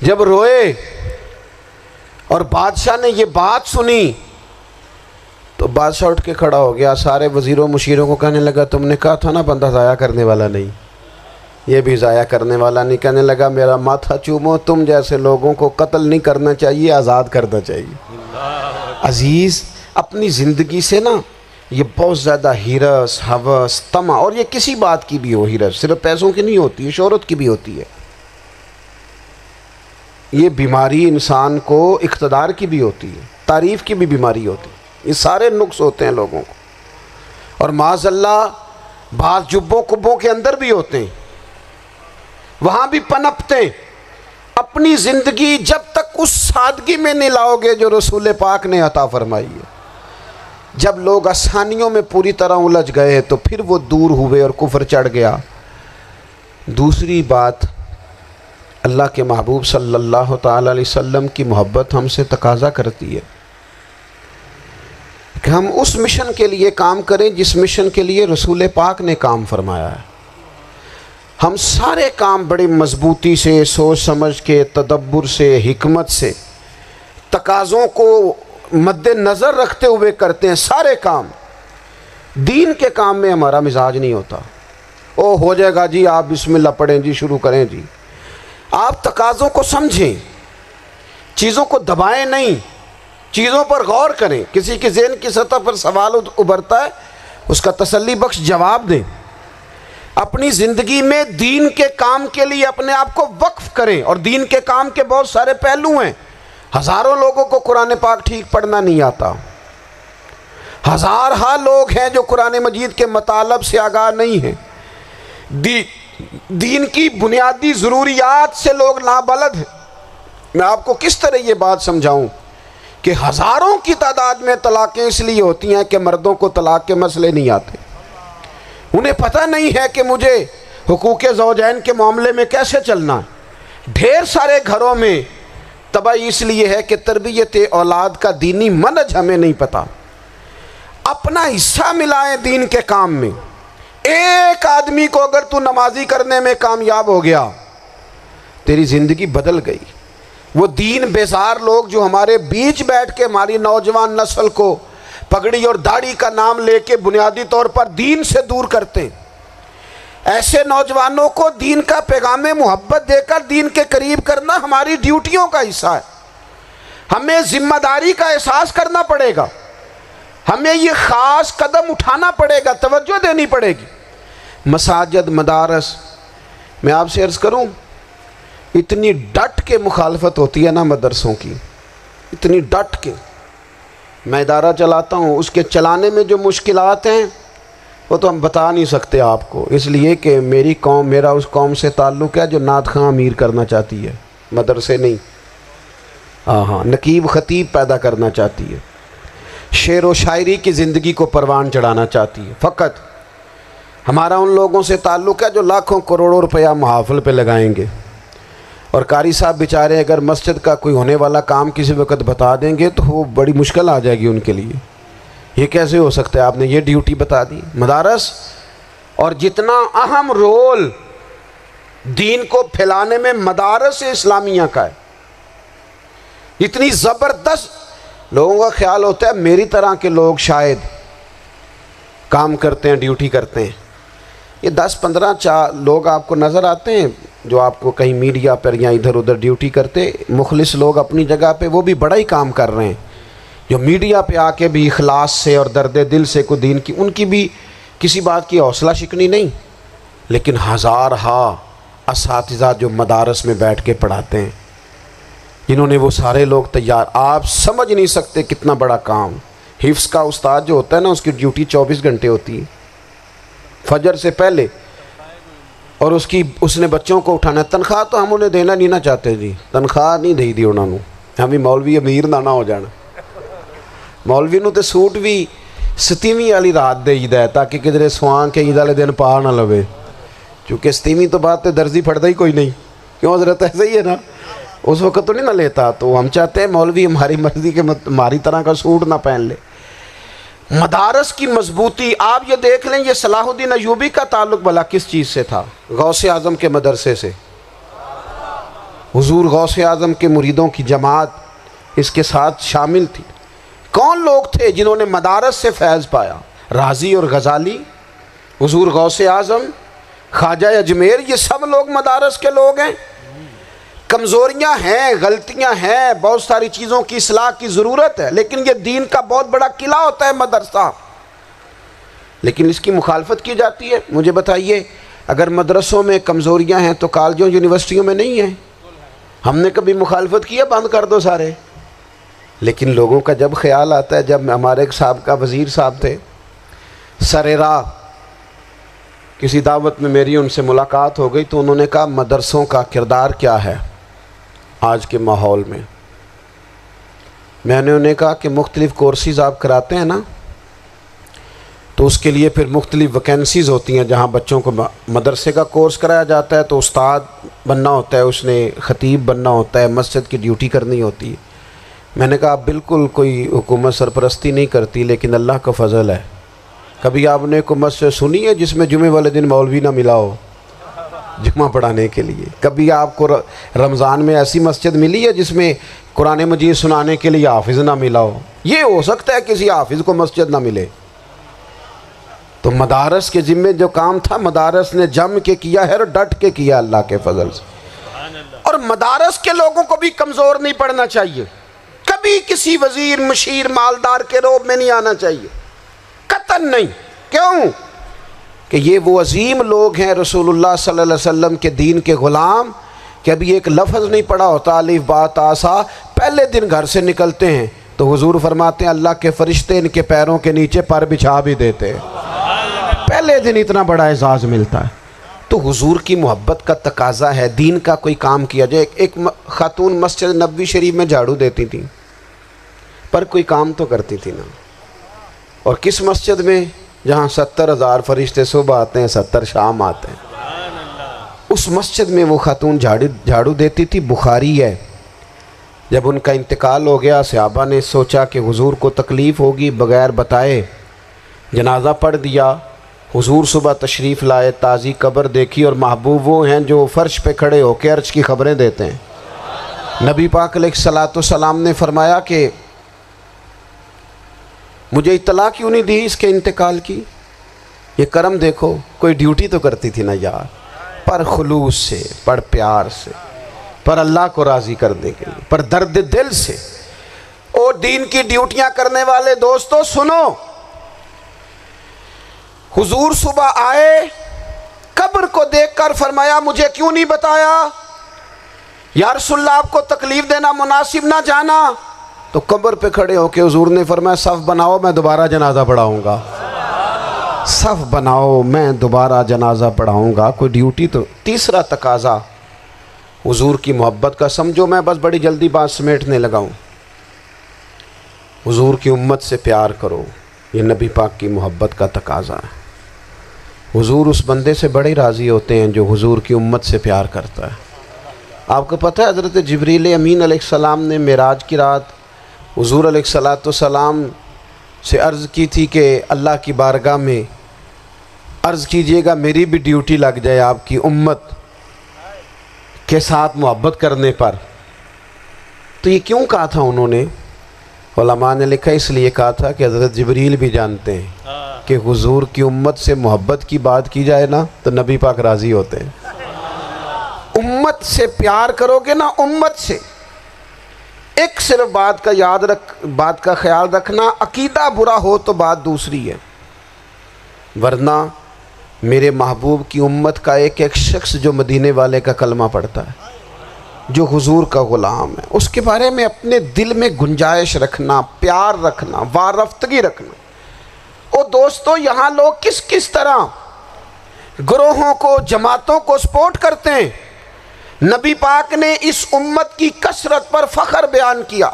جب روئے اور بادشاہ نے یہ بات سنی تو بادشاہ اٹھ کے کھڑا ہو گیا، سارے وزیروں مشیروں کو کہنے لگا تم نے کہا تھا نا بندہ ضائع کرنے والا نہیں، یہ بھی ضائع کرنے والا نہیں۔ کہنے لگا میرا ماتھا چومو، تم جیسے لوگوں کو قتل نہیں کرنا چاہیے، آزاد کرنا چاہیے۔ عزیز، اپنی زندگی سے نا یہ بہت زیادہ ہرس، ہوس، طمع، اور یہ کسی بات کی بھی ہو، ہرس صرف پیسوں کی نہیں ہوتی ہے، شہرت کی بھی ہوتی ہے، یہ بیماری انسان کو اقتدار کی بھی ہوتی ہے، تعریف کی بھی بیماری ہوتی ہے، یہ سارے نقص ہوتے ہیں لوگوں کو، اور معاذ اللہ بعض جبوں کبوں کے اندر بھی ہوتے ہیں، وہاں بھی پنپتے ہیں۔ اپنی زندگی جب تک اس سادگی میں نہیں لاؤ گے جو رسول پاک نے عطا فرمائی ہے، جب لوگ آسانیوں میں پوری طرح الجھ گئے تو پھر وہ دور ہوئے اور کفر چڑھ گیا۔ دوسری بات، اللہ کے محبوب صلی اللہ تعالی علیہ وسلم کی محبت ہم سے تقاضا کرتی ہے کہ ہم اس مشن کے لیے کام کریں جس مشن کے لیے رسول پاک نے کام فرمایا ہے۔ ہم سارے کام بڑی مضبوطی سے، سوچ سمجھ کے، تدبر سے، حکمت سے، تقاضوں کو مد نظر رکھتے ہوئے کرتے ہیں، سارے کام۔ دین کے کام میں ہمارا مزاج نہیں ہوتا، او ہو جائے گا جی، آپ بسم اللہ پڑھیں جی، شروع کریں جی۔ آپ تقاضوں کو سمجھیں، چیزوں کو دبائیں نہیں، چیزوں پر غور کریں۔ کسی کے ذہن کی سطح پر سوال ابھرتا ہے، اس کا تسلی بخش جواب دیں۔ اپنی زندگی میں دین کے کام کے لیے اپنے آپ کو وقف کریں، اور دین کے کام کے بہت سارے پہلو ہیں۔ ہزاروں لوگوں کو قرآن پاک ٹھیک پڑھنا نہیں آتا، ہزارہا لوگ ہیں جو قرآن مجید کے مطالب سے آگاہ نہیں ہیں، دین کی بنیادی ضروریات سے لوگ نابلد ہیں۔ میں آپ کو کس طرح یہ بات سمجھاؤں کہ ہزاروں کی تعداد میں طلاقیں اس لیے ہوتی ہیں کہ مردوں کو طلاق کے مسئلے نہیں آتے، انہیں پتہ نہیں ہے کہ مجھے حقوق زوجین کے معاملے میں کیسے چلنا ہے۔ ڈھیر سارے گھروں میں تباہی اس لیے ہے کہ تربیت اولاد کا دینی منہج ہمیں نہیں پتہ۔ اپنا حصہ ملائیں دین کے کام میں۔ ایک آدمی کو اگر تو نمازی کرنے میں کامیاب ہو گیا، تیری زندگی بدل گئی۔ وہ دین بیزار لوگ جو ہمارے بیچ بیٹھ کے ہماری نوجوان نسل کو پگڑی اور داڑھی کا نام لے کے بنیادی طور پر دین سے دور کرتے ہیں، ایسے نوجوانوں کو دین کا پیغام محبت دے کر دین کے قریب کرنا ہماری ڈیوٹیوں کا حصہ ہے۔ ہمیں ذمہ داری کا احساس کرنا پڑے گا، ہمیں یہ خاص قدم اٹھانا پڑے گا، توجہ دینی پڑے گی۔ مساجد، مدارس، میں آپ سے عرض کروں، اتنی ڈٹ کے مخالفت ہوتی ہے نا مدرسوں کی، اتنی ڈٹ کے۔ میں ادارہ چلاتا ہوں، اس کے چلانے میں جو مشکلات ہیں وہ تو ہم بتا نہیں سکتے آپ کو، اس لیے کہ میری قوم، میرا اس قوم سے تعلق ہے جو نعت خواں امیر کرنا چاہتی ہے، مدرسے نہیں۔ ہاں، نقیب خطیب پیدا کرنا چاہتی ہے، شعر و شاعری کی زندگی کو پروان چڑھانا چاہتی ہے۔ فقط ہمارا ان لوگوں سے تعلق ہے جو لاکھوں کروڑوں روپیہ محافل پہ لگائیں گے، اور قاری صاحب بیچارے اگر مسجد کا کوئی ہونے والا کام کسی وقت بتا دیں گے تو وہ بڑی مشکل آ جائے گی ان کے لیے۔ یہ کیسے ہو سکتا ہے، آپ نے یہ ڈیوٹی بتا دی؟ مدارس، اور جتنا اہم رول دین کو پھیلانے میں مدارس اسلامیہ کا ہے، اتنی زبردست۔ لوگوں کا خیال ہوتا ہے میری طرح کے لوگ شاید کام کرتے ہیں، ڈیوٹی کرتے ہیں۔ یہ 10-15 لوگ آپ کو نظر آتے ہیں جو آپ کو کہیں میڈیا پر یا ادھر ادھر ڈیوٹی کرتے، مخلص لوگ اپنی جگہ پہ، وہ بھی بڑا ہی کام کر رہے ہیں، جو میڈیا پہ آ کے بھی اخلاص سے اور درد دل سے کو دین کی، ان کی بھی کسی بات کی حوصلہ شکنی نہیں۔ لیکن ہزارہا اساتذہ جو مدارس میں بیٹھ کے پڑھاتے ہیں، جنہوں نے وہ سارے لوگ تیار، آپ سمجھ نہیں سکتے کتنا بڑا کام۔ حفظ کا استاد جو ہوتا ہے نا، اس کی ڈیوٹی 24 گھنٹے ہوتی ہے، فجر سے پہلے، اور اس نے بچوں کو اٹھانا ہے۔ تنخواہ تو ہم انہیں دینا نہیں نہ چاہتے جی، تنخواہ نہیں دئی دی انہوں نے، ہمیں مولوی امیر نہ ہو جانا۔ مولوی نو تے سوٹ بھی 27ویں والی رات دے ہے تاکہ کدھر سوان کے عید والے دن پا نہ لوے، چونکہ 27ویں تو بعد تے درزی پھڑتا ہی کوئی نہیں، کیوں حضرت؟ ایسا ہی ہے نا، اس وقت تو نہیں نہ لیتا۔ تو ہم چاہتے ہیں مولوی ہماری مرضی کے ہماری طرح کا سوٹ نہ پہن لے۔ مدارس کی مضبوطی، آپ یہ دیکھ لیں، یہ صلاح الدین ایوبی کا تعلق بھلا کس چیز سے تھا؟ غوث اعظم کے مدرسے سے۔ حضور غوث اعظم کے مریدوں کی جماعت اس کے ساتھ شامل تھی۔ کون لوگ تھے جنہوں نے مدارس سے فیض پایا؟ رازی اور غزالی، حضور غوث اعظم، خواجہ اجمیر، یہ سب لوگ مدارس کے لوگ ہیں۔ کمزوریاں ہیں، غلطیاں ہیں، بہت ساری چیزوں کی اصلاح کی ضرورت ہے، لیکن یہ دین کا بہت بڑا قلعہ ہوتا ہے مدرسہ، لیکن اس کی مخالفت کی جاتی ہے۔ مجھے بتائیے، اگر مدرسوں میں کمزوریاں ہیں تو کالجوں یونیورسٹیوں میں نہیں ہیں؟ ہم نے کبھی مخالفت کی ہے بند کر دو سارے؟ لیکن لوگوں کا جب خیال آتا ہے، جب ہمارے ایک سابقہ وزیر صاحب تھے، سریرا، کسی دعوت میں میری ان سے ملاقات ہو گئی تو انہوں نے کہا مدرسوں کا کردار کیا ہے آج کے ماحول میں؟ میں نے انہیں کہا کہ مختلف کورسز آپ کراتے ہیں نا، تو اس کے لیے پھر مختلف ویکنسیز ہوتی ہیں، جہاں بچوں کو مدرسے کا کورس کرایا جاتا ہے تو استاد بننا ہوتا ہے، اس نے خطیب بننا ہوتا ہے، مسجد کی ڈیوٹی کرنی ہوتی ہے۔ میں نے کہا آپ بالکل کوئی حکومت سرپرستی نہیں کرتی، لیکن اللہ کا فضل ہے، کبھی آپ نے کوئی مسجد سنی ہے جس میں جمعے والے دن مولوی نہ ملا ہو جمعہ پڑھانے کے لیے؟ کبھی آپ کو رمضان میں ایسی مسجد ملی ہے جس میں قرآن مجید سنانے کے لیے حافظ نہ ملا ہو؟ یہ ہو سکتا ہے کسی حافظ کو مسجد نہ ملے۔ تو مدارس کے ذمے جو کام تھا، مدارس نے جم کے کیا ہے اور ڈٹ کے کیا اللہ کے فضل سے۔ اور مدارس کے لوگوں کو بھی کمزور نہیں پڑنا چاہیے، کبھی کسی وزیر، مشیر، مالدار کے روب میں نہیں آنا چاہیے، قطعاً نہیں۔ کیوں؟ کہ یہ وہ عظیم لوگ ہیں، رسول اللہ صلی اللہ علیہ وسلم کے دین کے غلام، کہ ابھی ایک لفظ نہیں پڑھا ہوتا الف با تا سا، پہلے دن گھر سے نکلتے ہیں تو حضور فرماتے ہیں اللہ کے فرشتے ان کے پیروں کے نیچے پر بچھا بھی دیتے ہیں، پہلے دن اتنا بڑا اعزاز ملتا ہے۔ تو حضور کی محبت کا تقاضا ہے، دین کا کوئی کام کیا جائے۔ ایک خاتون مسجد نبوی شریف میں جھاڑو دیتی تھی، پر کوئی کام تو کرتی تھی نا، اور کس مسجد میں؟ جہاں 70,000 فرشتے صبح آتے ہیں 70 شام آتے ہیں. اس مسجد میں وہ خاتون جھاڑو دیتی تھی. بخاری ہے. جب ان کا انتقال ہو گیا صحابہ نے سوچا کہ حضور کو تکلیف ہوگی، بغیر بتائے جنازہ پڑھ دیا. حضور صبح تشریف لائے، تازی قبر دیکھی، اور محبوب وہ ہیں جو فرش پہ کھڑے ہو کے عرش کی خبریں دیتے ہیں. نبی پاک علیہ الصلوۃ والسلام نے فرمایا کہ مجھے اطلاع کیوں نہیں دی اس کے انتقال کی؟ یہ کرم دیکھو، کوئی ڈیوٹی تو کرتی تھی نا یار، پر خلوص سے، پر پیار سے، پر اللہ کو راضی کرنے کے لیے، پر درد دل سے. اور دین کی ڈیوٹیاں کرنے والے دوستو سنو، حضور صبح آئے، قبر کو دیکھ کر فرمایا مجھے کیوں نہیں بتایا؟ یا رسول اللہ آپ کو تکلیف دینا مناسب نہ جانا؟ تو قبر پہ کھڑے ہو کے حضور نے فرمایا صف بناؤ، میں دوبارہ جنازہ پڑھاؤں گا. صف بناؤ، میں دوبارہ جنازہ پڑھاؤں گا. کوئی ڈیوٹی تو. تیسرا تقاضا حضور کی محبت کا. سمجھو میں بس بڑی جلدی بات سمیٹنے لگا ہوں. حضور کی امت سے پیار کرو، یہ نبی پاک کی محبت کا تقاضا ہے. حضور اس بندے سے بڑے راضی ہوتے ہیں جو حضور کی امت سے پیار کرتا ہے. آپ کو پتہ ہے حضرت جبریل امین علیہ السلام نے معراج کی رات حضور علیہ الصلوۃ والسلام سے عرض کی تھی کہ اللہ کی بارگاہ میں عرض کیجئے گا میری بھی ڈیوٹی لگ جائے آپ کی امت کے ساتھ محبت کرنے پر. تو یہ کیوں کہا تھا انہوں نے؟ علماء نے لکھا اس لیے کہا تھا کہ حضرت جبریل بھی جانتے ہیں کہ حضور کی امت سے محبت کی بات کی جائے نا تو نبی پاک راضی ہوتے ہیں. امت سے پیار کرو گے نا، امت سے. ایک صرف بات کا خیال رکھنا، عقیدہ برا ہو تو بات دوسری ہے، ورنہ میرے محبوب کی امت کا ایک ایک شخص جو مدینے والے کا کلمہ پڑھتا ہے، جو حضور کا غلام ہے، اس کے بارے میں اپنے دل میں گنجائش رکھنا، پیار رکھنا، وارفتگی رکھنا. اور دوستو یہاں لوگ کس طرح گروہوں کو، جماعتوں کو سپورٹ کرتے ہیں. نبی پاک نے اس امت کی کثرت پر فخر بیان کیا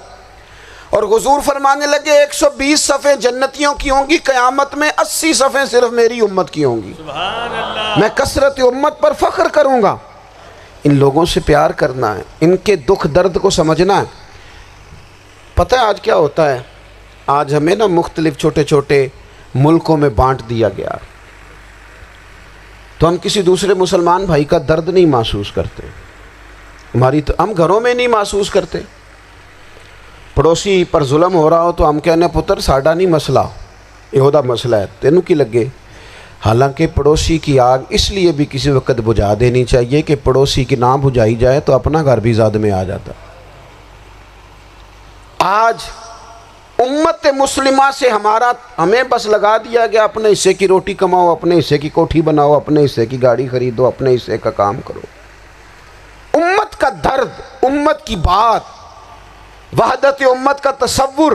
اور حضور فرمانے لگے 120 صفیں جنتیوں کی ہوں گی، قیامت میں 80 صفیں صرف میری امت کی ہوں گی. سبحان اللہ. میں کثرت امت پر فخر کروں گا. ان لوگوں سے پیار کرنا ہے، ان کے دکھ درد کو سمجھنا ہے. پتہ ہے آج کیا ہوتا ہے؟ آج ہمیں نا مختلف چھوٹے چھوٹے ملکوں میں بانٹ دیا گیا، تو ہم کسی دوسرے مسلمان بھائی کا درد نہیں محسوس کرتے. ہم گھروں میں نہیں محسوس کرتے. پڑوسی پر ظلم ہو رہا ہو تو ہم کہنے پتر ساڈا نہیں مسئلہ، یہ مسئلہ ہے، تینوں کی لگے. حالانکہ پڑوسی کی آگ اس لیے بھی کسی وقت بجھا دینی چاہیے کہ پڑوسی کی نہ بجھائی جائے تو اپنا گھر بھی زاد میں آ جاتا. آج امت مسلمہ سے ہمیں بس لگا دیا گیا اپنے حصے کی روٹی کماؤ، اپنے حصے کی کوٹھی بناؤ، اپنے حصے کی گاڑی خریدو، اپنے حصے کا کام کرو. امت کا درد، امت کی بات، وحدت امت کا تصور،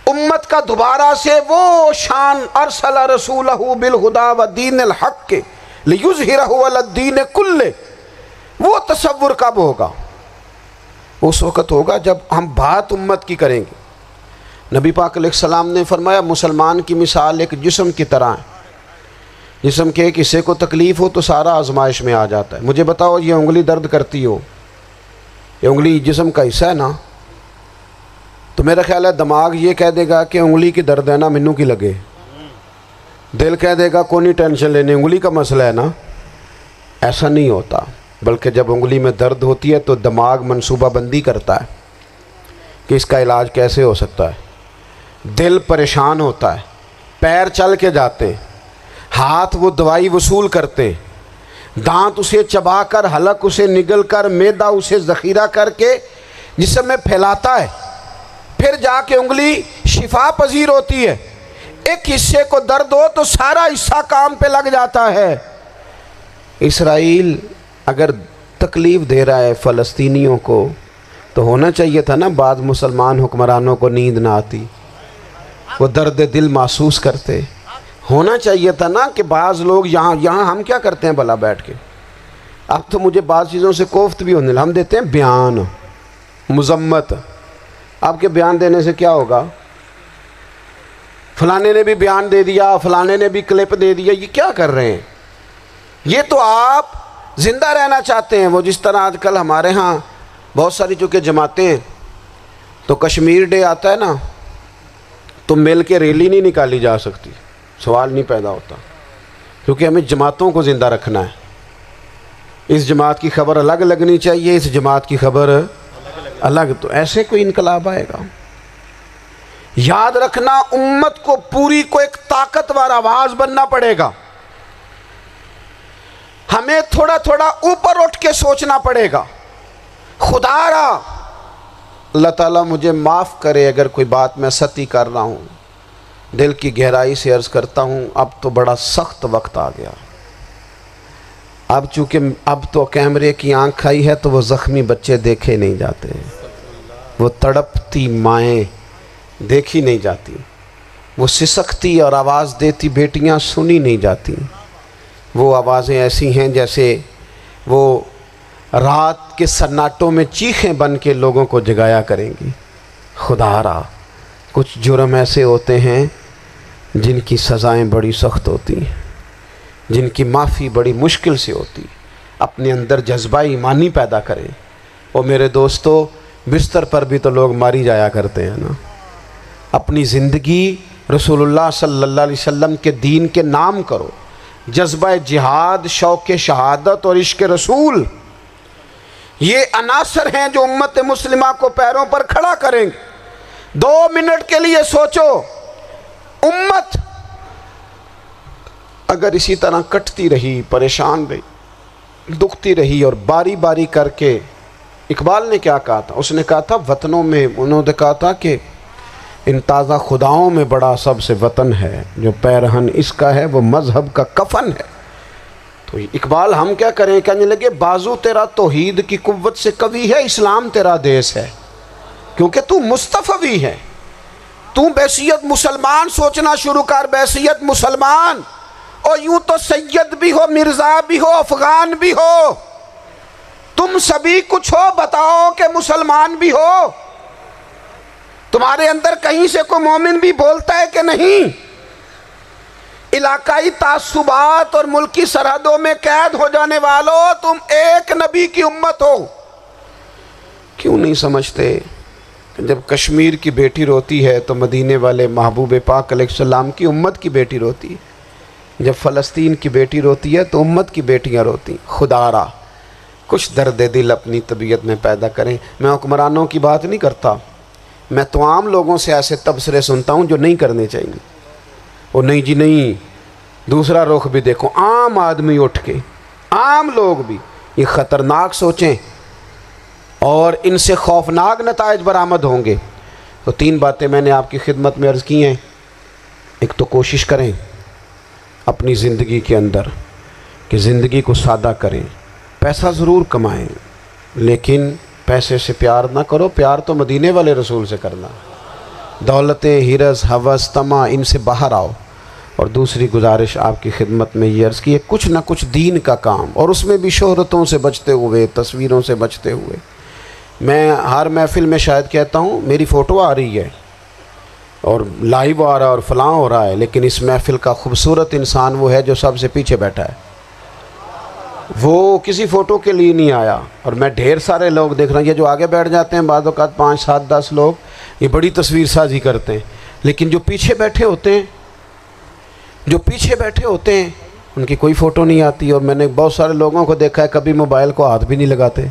امت کا دوبارہ سے وہ شان ارسل رسولہ بالہدی ودین الحق لیظہرہ علی الدین کلہ، وہ تصور کب ہوگا؟ اس وقت ہوگا جب ہم بات امت کی کریں گے. نبی پاک علیہ السلام نے فرمایا مسلمان کی مثال ایک جسم کی طرح ہے. جسم کے ایک حصے کو تکلیف ہو تو سارا آزمائش میں آ جاتا ہے. مجھے بتاؤ یہ انگلی درد کرتی ہو، یہ انگلی جسم کا حصہ ہے نا، تو میرا خیال ہے دماغ یہ کہہ دے گا کہ انگلی کی درد ہے نا منو کی لگے. دل کہہ دے گا کوئی نہیں ٹینشن لینے، انگلی کا مسئلہ ہے نا. ایسا نہیں ہوتا، بلکہ جب انگلی میں درد ہوتی ہے تو دماغ منصوبہ بندی کرتا ہے کہ اس کا علاج کیسے ہو سکتا ہے. دل پریشان ہوتا ہے، پیر چل کے جاتے، ہاتھ وہ دوائی وصول کرتے، دانت اسے چبا کر، حلق اسے نگل کر، معدہ اسے ذخیرہ کر کے جسم میں پھیلاتا ہے، پھر جا کے انگلی شفا پذیر ہوتی ہے. ایک حصے کو درد ہو تو سارا حصہ کام پہ لگ جاتا ہے. اسرائیل اگر تکلیف دے رہا ہے فلسطینیوں کو تو ہونا چاہیے تھا نا بعض مسلمان حکمرانوں کو نیند نہ آتی، وہ درد دل محسوس کرتے. ہونا چاہیے تھا نا کہ بعض لوگ یہاں ہم کیا کرتے ہیں بھلا بیٹھ کے. اب تو مجھے بعض چیزوں سے کوفت بھی ہونے لگا. ہم دیتے ہیں بیان، مذمت. آپ کے بیان دینے سے کیا ہوگا؟ فلانے نے بھی بیان دے دیا، فلانے نے بھی کلپ دے دیا، یہ کیا کر رہے ہیں؟ یہ تو آپ زندہ رہنا چاہتے ہیں۔ وہ جس طرح آج کل ہمارے ہاں بہت ساری چونکہ جماعتیں ہیں، تو کشمیر ڈے آتا ہے نا، تو مل کے ریلی نہیں نکالی جا سکتی، سوال نہیں پیدا ہوتا، کیونکہ ہمیں جماعتوں کو زندہ رکھنا ہے۔ اس جماعت کی خبر الگ لگنی چاہیے، اس جماعت کی خبر الگ، تو ایسے کوئی انقلاب آئے گا؟ یاد رکھنا، امت کو پوری کو ایک طاقتور آواز بننا پڑے گا۔ ہمیں تھوڑا تھوڑا اوپر اٹھ کے سوچنا پڑے گا۔ خدا را اللہ تعالیٰ مجھے معاف کرے اگر کوئی بات میں ستی کر رہا ہوں، دل کی گہرائی سے عرض کرتا ہوں، اب تو بڑا سخت وقت آ گیا۔ اب چونکہ اب تو کیمرے کی آنکھ آئی ہے تو وہ زخمی بچے دیکھے نہیں جاتے، وہ تڑپتی مائیں دیکھی نہیں جاتی، وہ سسکتی اور آواز دیتی بیٹیاں سنی نہیں جاتی۔ وہ آوازیں ایسی ہیں جیسے وہ رات کے سناٹوں میں چیخیں بن کے لوگوں کو جگایا کریں گی۔ خدا را کچھ جرم ایسے ہوتے ہیں جن کی سزائیں بڑی سخت ہوتی ہیں، جن کی معافی بڑی مشکل سے ہوتی۔ اپنے اندر جذبہ ایمانی پیدا کریں۔ اور میرے دوستو، بستر پر بھی تو لوگ ماری جایا کرتے ہیں نا۔ اپنی زندگی رسول اللہ صلی اللہ علیہ وسلم کے دین کے نام کرو۔ جذبہ جہاد، شوق شہادت اور عشق رسول، یہ عناصر ہیں جو امت مسلمہ کو پیروں پر کھڑا کریں گے۔ 2 منٹ کے لیے سوچو، امت اگر اسی طرح کٹتی رہی، پریشان رہی، دکھتی رہی، اور باری باری کر کے، اقبال نے کیا کہا تھا؟ اس نے کہا تھا وطنوں میں، انہوں نے کہا تھا کہ ان تازہ خداؤں میں بڑا سب سے وطن ہے، جو پیرہن اس کا ہے وہ مذہب کا کفن ہے۔ تو اقبال ہم کیا کریں؟ کہنے لگے بازو تیرا توحید کی قوت سے قوی ہے، اسلام تیرا دیس ہے، کیونکہ تو مصطفی ہے۔ تو بحیثیت مسلمان سوچنا شروع کر، بحیثیت مسلمان، اور یوں تو سید بھی ہو، مرزا بھی ہو، افغان بھی ہو، تم سبھی کچھ ہو، بتاؤ کہ مسلمان بھی ہو۔ تمہارے اندر کہیں سے کوئی مومن بھی بولتا ہے کہ نہیں؟ علاقائی تعصبات اور ملکی سرحدوں میں قید ہو جانے والوں، تم ایک نبی کی امت ہو۔ کیوں نہیں سمجھتے کہ جب کشمیر کی بیٹی روتی ہے تو مدینے والے محبوب پاک علیہ السلام کی امت کی بیٹی روتی ہے، جب فلسطین کی بیٹی روتی ہے تو امت کی بیٹیاں روتی۔ خدا را کچھ درد دل اپنی طبیعت میں پیدا کریں۔ میں حکمرانوں کی بات نہیں کرتا، میں تو عام لوگوں سے ایسے تبصرے سنتا ہوں جو نہیں کرنے چاہیے۔ وہ نہیں جی نہیں، دوسرا رخ بھی دیکھو، عام آدمی اٹھ کے، عام لوگ بھی یہ خطرناک سوچیں اور ان سے خوفناک نتائج برآمد ہوں گے۔ تو 3 باتیں میں نے آپ کی خدمت میں عرض کی ہیں۔ ایک تو کوشش کریں اپنی زندگی کے اندر کہ زندگی کو سادہ کریں، پیسہ ضرور کمائیں لیکن پیسے سے پیار نہ کرو، پیار تو مدینے والے رسول سے کرنا۔ دولتیں، ہرس، ہوس، طمع، ان سے باہر آؤ۔ اور دوسری گزارش آپ کی خدمت میں یہ عرض کی ہے، کچھ نہ کچھ دین کا کام، اور اس میں بھی شہرتوں سے بچتے ہوئے، تصویروں سے بچتے ہوئے۔ میں ہر محفل میں شاید کہتا ہوں میری فوٹو آ رہی ہے اور لائیو آ رہا ہے اور فلاں ہو رہا ہے، لیکن اس محفل کا خوبصورت انسان وہ ہے جو سب سے پیچھے بیٹھا ہے۔ وہ کسی فوٹو کے لیے نہیں آیا۔ اور میں ڈھیر سارے لوگ دیکھ رہا ہوں، یہ جو آگے بیٹھ جاتے ہیں بعض اوقات 5، 7، 10 لوگ، یہ بڑی تصویر سازی کرتے ہیں، لیکن جو پیچھے بیٹھے ہوتے ہیں ان کی کوئی فوٹو نہیں آتی۔ اور میں نے بہت سارے لوگوں کو دیکھا ہے کبھی موبائل کو ہاتھ بھی نہیں لگاتے،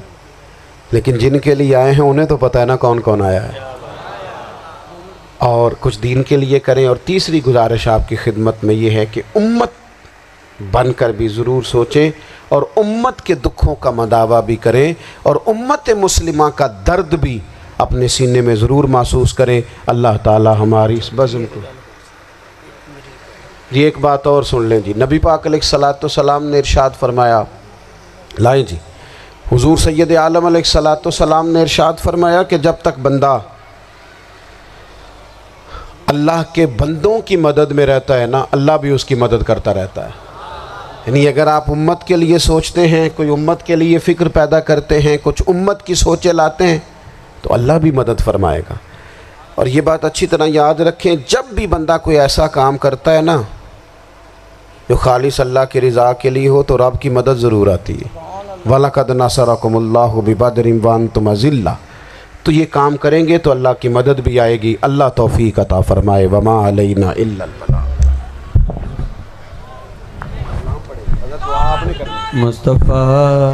لیکن جن کے لیے آئے ہیں انہیں تو پتہ ہے نا کون کون آیا ہے۔ اور کچھ دین کے لیے کریں۔ اور تیسری گزارش آپ کی خدمت میں یہ ہے کہ امت بن کر بھی ضرور سوچیں اور امت کے دکھوں کا مداوع بھی کریں، اور امت مسلمہ کا درد بھی اپنے سینے میں ضرور محسوس کریں۔ اللہ تعالی ہماری اس بزم کو۔ یہ ایک بات اور سن لیں جی، نبی پاک علیہ الصلوۃ والسلام نے ارشاد فرمایا، لائیں جی، حضور سید عالم علیہ الصلوۃ والسلام نے ارشاد فرمایا کہ جب تک بندہ اللہ کے بندوں کی مدد میں رہتا ہے نا، اللہ بھی اس کی مدد کرتا رہتا ہے۔ یعنی اگر آپ امت کے لیے سوچتے ہیں، کوئی امت کے لیے فکر پیدا کرتے ہیں، کچھ امت کی سوچیں لاتے ہیں، تو اللہ بھی مدد فرمائے گا۔ اور یہ بات اچھی طرح یاد رکھیں، جب بھی بندہ کوئی ایسا کام کرتا ہے نا جو خالص اللہ کی رضا کے لیے ہو تو رب کی مدد ضرور آتی ہے۔ وَلَقَدْ نَصَرَكُمُ اللَّهُ بِبَدْرٍ وَأَنْتُمْ أَذِلَّةٌ، تو یہ کام کریں گے تو اللہ کی مدد بھی آئے گی۔ اللہ توفیق عطا فرمائے۔ وَمَا عَلَيْنَا إِلَّا الْبَلَاغُ۔ مصطفیٰ